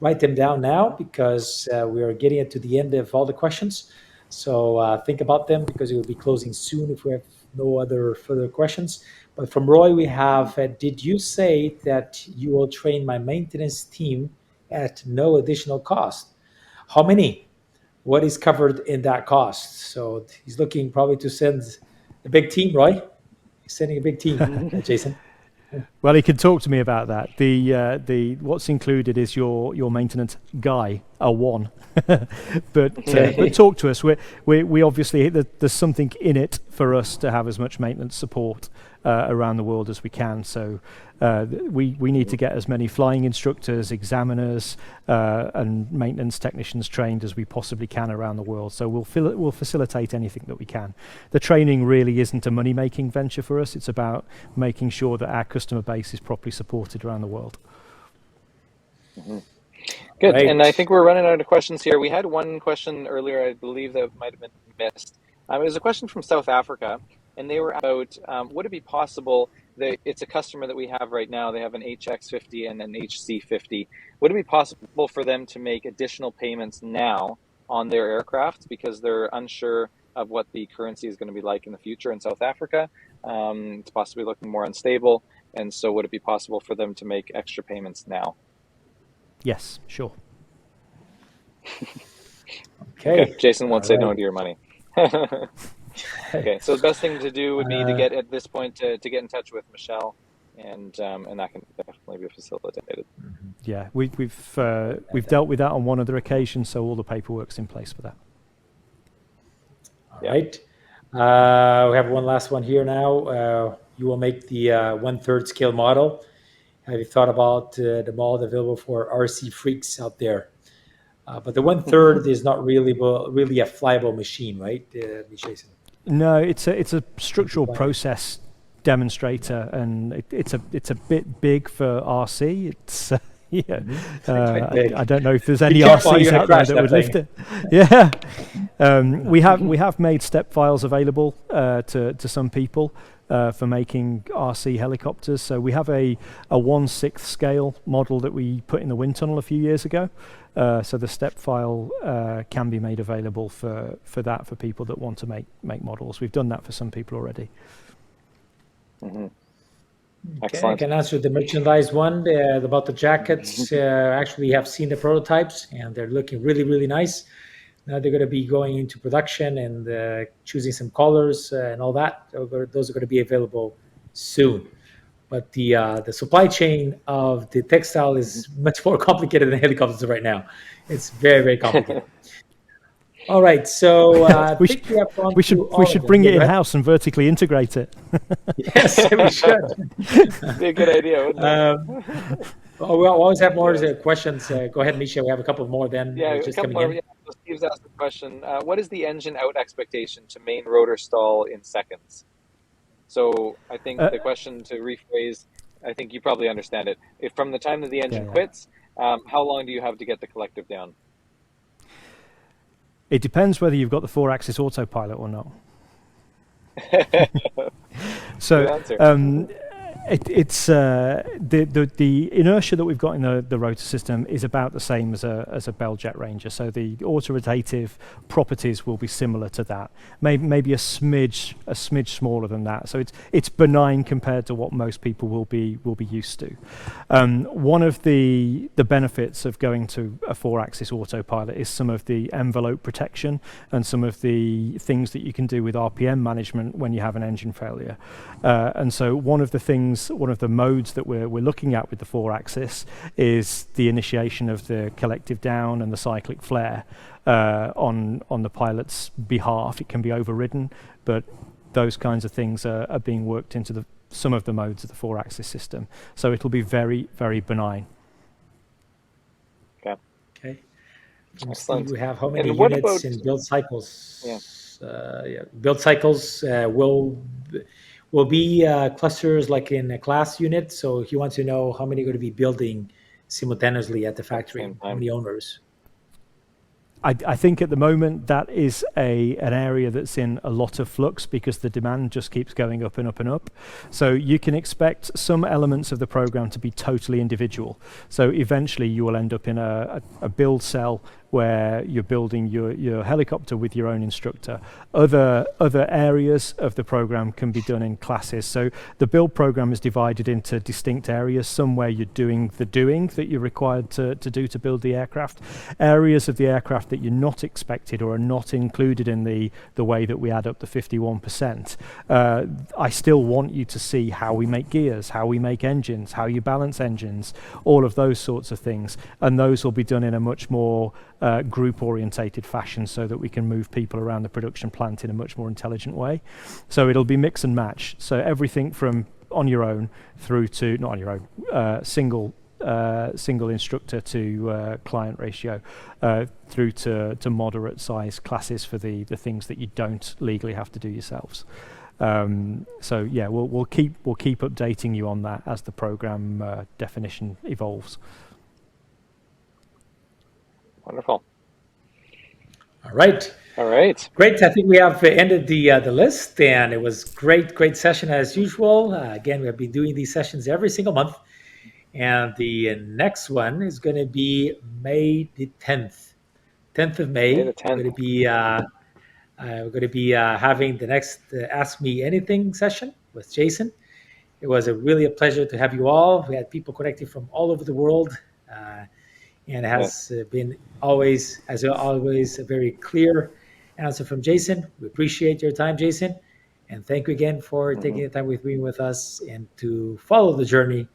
write them down now, because we are getting to the end of all the questions. So think about them, because it will be closing soon if we have no other further questions. But from Roy, we have, did you say that you will train my maintenance team at no additional cost? How many? What is covered in that cost? So he's looking probably to send a big team, Roy. He's sending a big team, Jason. Well, he can talk to me about that. The what's included is your maintenance guy, a one. but talk to us. We obviously there's something in it for us to have as much maintenance support around the world as we can. So we need to get as many flying instructors, examiners, and maintenance technicians trained as we possibly can around the world. So we'll facilitate anything that we can. The training really isn't a money-making venture for us. It's about making sure that our customer base is properly supported around the world. Mm-hmm. Good. Right. And I think we're running out of questions here. We had one question earlier, I believe, that might have been missed. It was a question from South Africa, and they were about would it be possible it's a customer that we have right now. They have an HX50 and an HC50. Would it be possible for them to make additional payments now on their aircraft because they're unsure of what the currency is going to be like in the future in South Africa? It's possibly looking more unstable. And so would it be possible for them to make extra payments now? Yes, sure. Okay. Jason won't say no to your money. Okay, so the best thing to do would be to get at this point to get in touch with Michelle, and that can definitely be facilitated. Yeah, we've dealt with that on one other occasion, so all the paperwork's in place for that. All right. We have one last one here now. You will make the 1/3 scale model. Have you thought about the model available for RC freaks out there? But the 1/3 is not really a flyable machine, right, Jason? No, it's a structural process demonstrator, and it's a bit big for RC. It's I don't know if there's any RCs out there that would lift it. Yeah, we have made step files available to some people for making RC helicopters. So we have a 1/6 scale model that we put in the wind tunnel a few years ago. So the step file can be made available for people that want to make models. We've done that for some people already. Mm-hmm. Okay, I can answer the merchandise one about the jackets. Actually, we have seen the prototypes, and they're looking really, really nice. Now they're going to be going into production and choosing some colors and all that. Those are going to be available soon. But the supply chain of the textile is much more complicated than helicopters right now. It's very, very complicated. All right, so we should bring it in house and vertically integrate it. Yes, we should. That'd be a good idea, wouldn't it? We'll always have more questions. Go ahead, Mischa. We have a couple more then. Yeah, just a couple coming more. in. Yeah. So Steve's asked the question, what is the engine out expectation to main rotor stall in seconds? So I think the question, to rephrase, I think you probably understand it. If from the time that the engine quits, how long do you have to get the collective down? It depends whether you've got the 4-axis autopilot or not. So it's the inertia that we've got in the rotor system is about the same as a Bell Jet Ranger. So the autorotative properties will be similar to that. Maybe a smidge smaller than that. So it's benign compared to what most people will be used to. One of the benefits of going to a 4-axis autopilot is some of the envelope protection and some of the things that you can do with RPM management when you have an engine failure. And so one of the modes that we're looking at with the 4-axis is the initiation of the collective down and the cyclic flare on the pilot's behalf. It can be overridden, but those kinds of things are being worked into some of the modes of the 4-axis system. So it'll be very, very benign. Okay. Excellent. We have how many units in build cycles? Yeah. Build cycles will be clusters like in a class unit. So if you want to know how many are going to be building simultaneously at the factory, how many owners? I think at the moment that is an area that's in a lot of flux because the demand just keeps going up and up and up. So you can expect some elements of the program to be totally individual. So eventually you will end up in a build cell where you're building your helicopter with your own instructor. Other areas of the program can be done in classes. So the build program is divided into distinct areas. Some where you're doing the doing that you're required to do to build the aircraft. Areas of the aircraft that you're not expected or are not included in the way that we add up the 51%. I still want you to see how we make gears, how we make engines, how you balance engines, all of those sorts of things. And those will be done in a much more group-orientated fashion so that we can move people around the production plant in a much more intelligent way. So it'll be mix and match. So everything from on your own through to, not on your own, single instructor to client ratio, through to moderate size classes for the things that you don't legally have to do yourselves. So yeah, we'll keep updating you on that as the program definition evolves. Wonderful. All right. All right. Great. I think we have ended the list, and it was great session as usual. Again, we have been doing these sessions every single month, and the next one is going to be May the 10th. 10th of May the May. 10th. We're going to be having the next Ask Me Anything session with Jason. It was really a pleasure to have you all. We had people connecting from all over the world. And it has been always, as always, a very clear answer from Jason. We appreciate your time, Jason. And thank you again for taking the time with being with us and to follow the journey,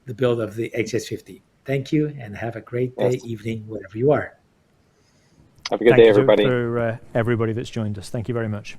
the build of the HX50. Thank you and have a great day, evening, wherever you are. Have a good day, everybody. Thank you for everybody that's joined us. Thank you very much.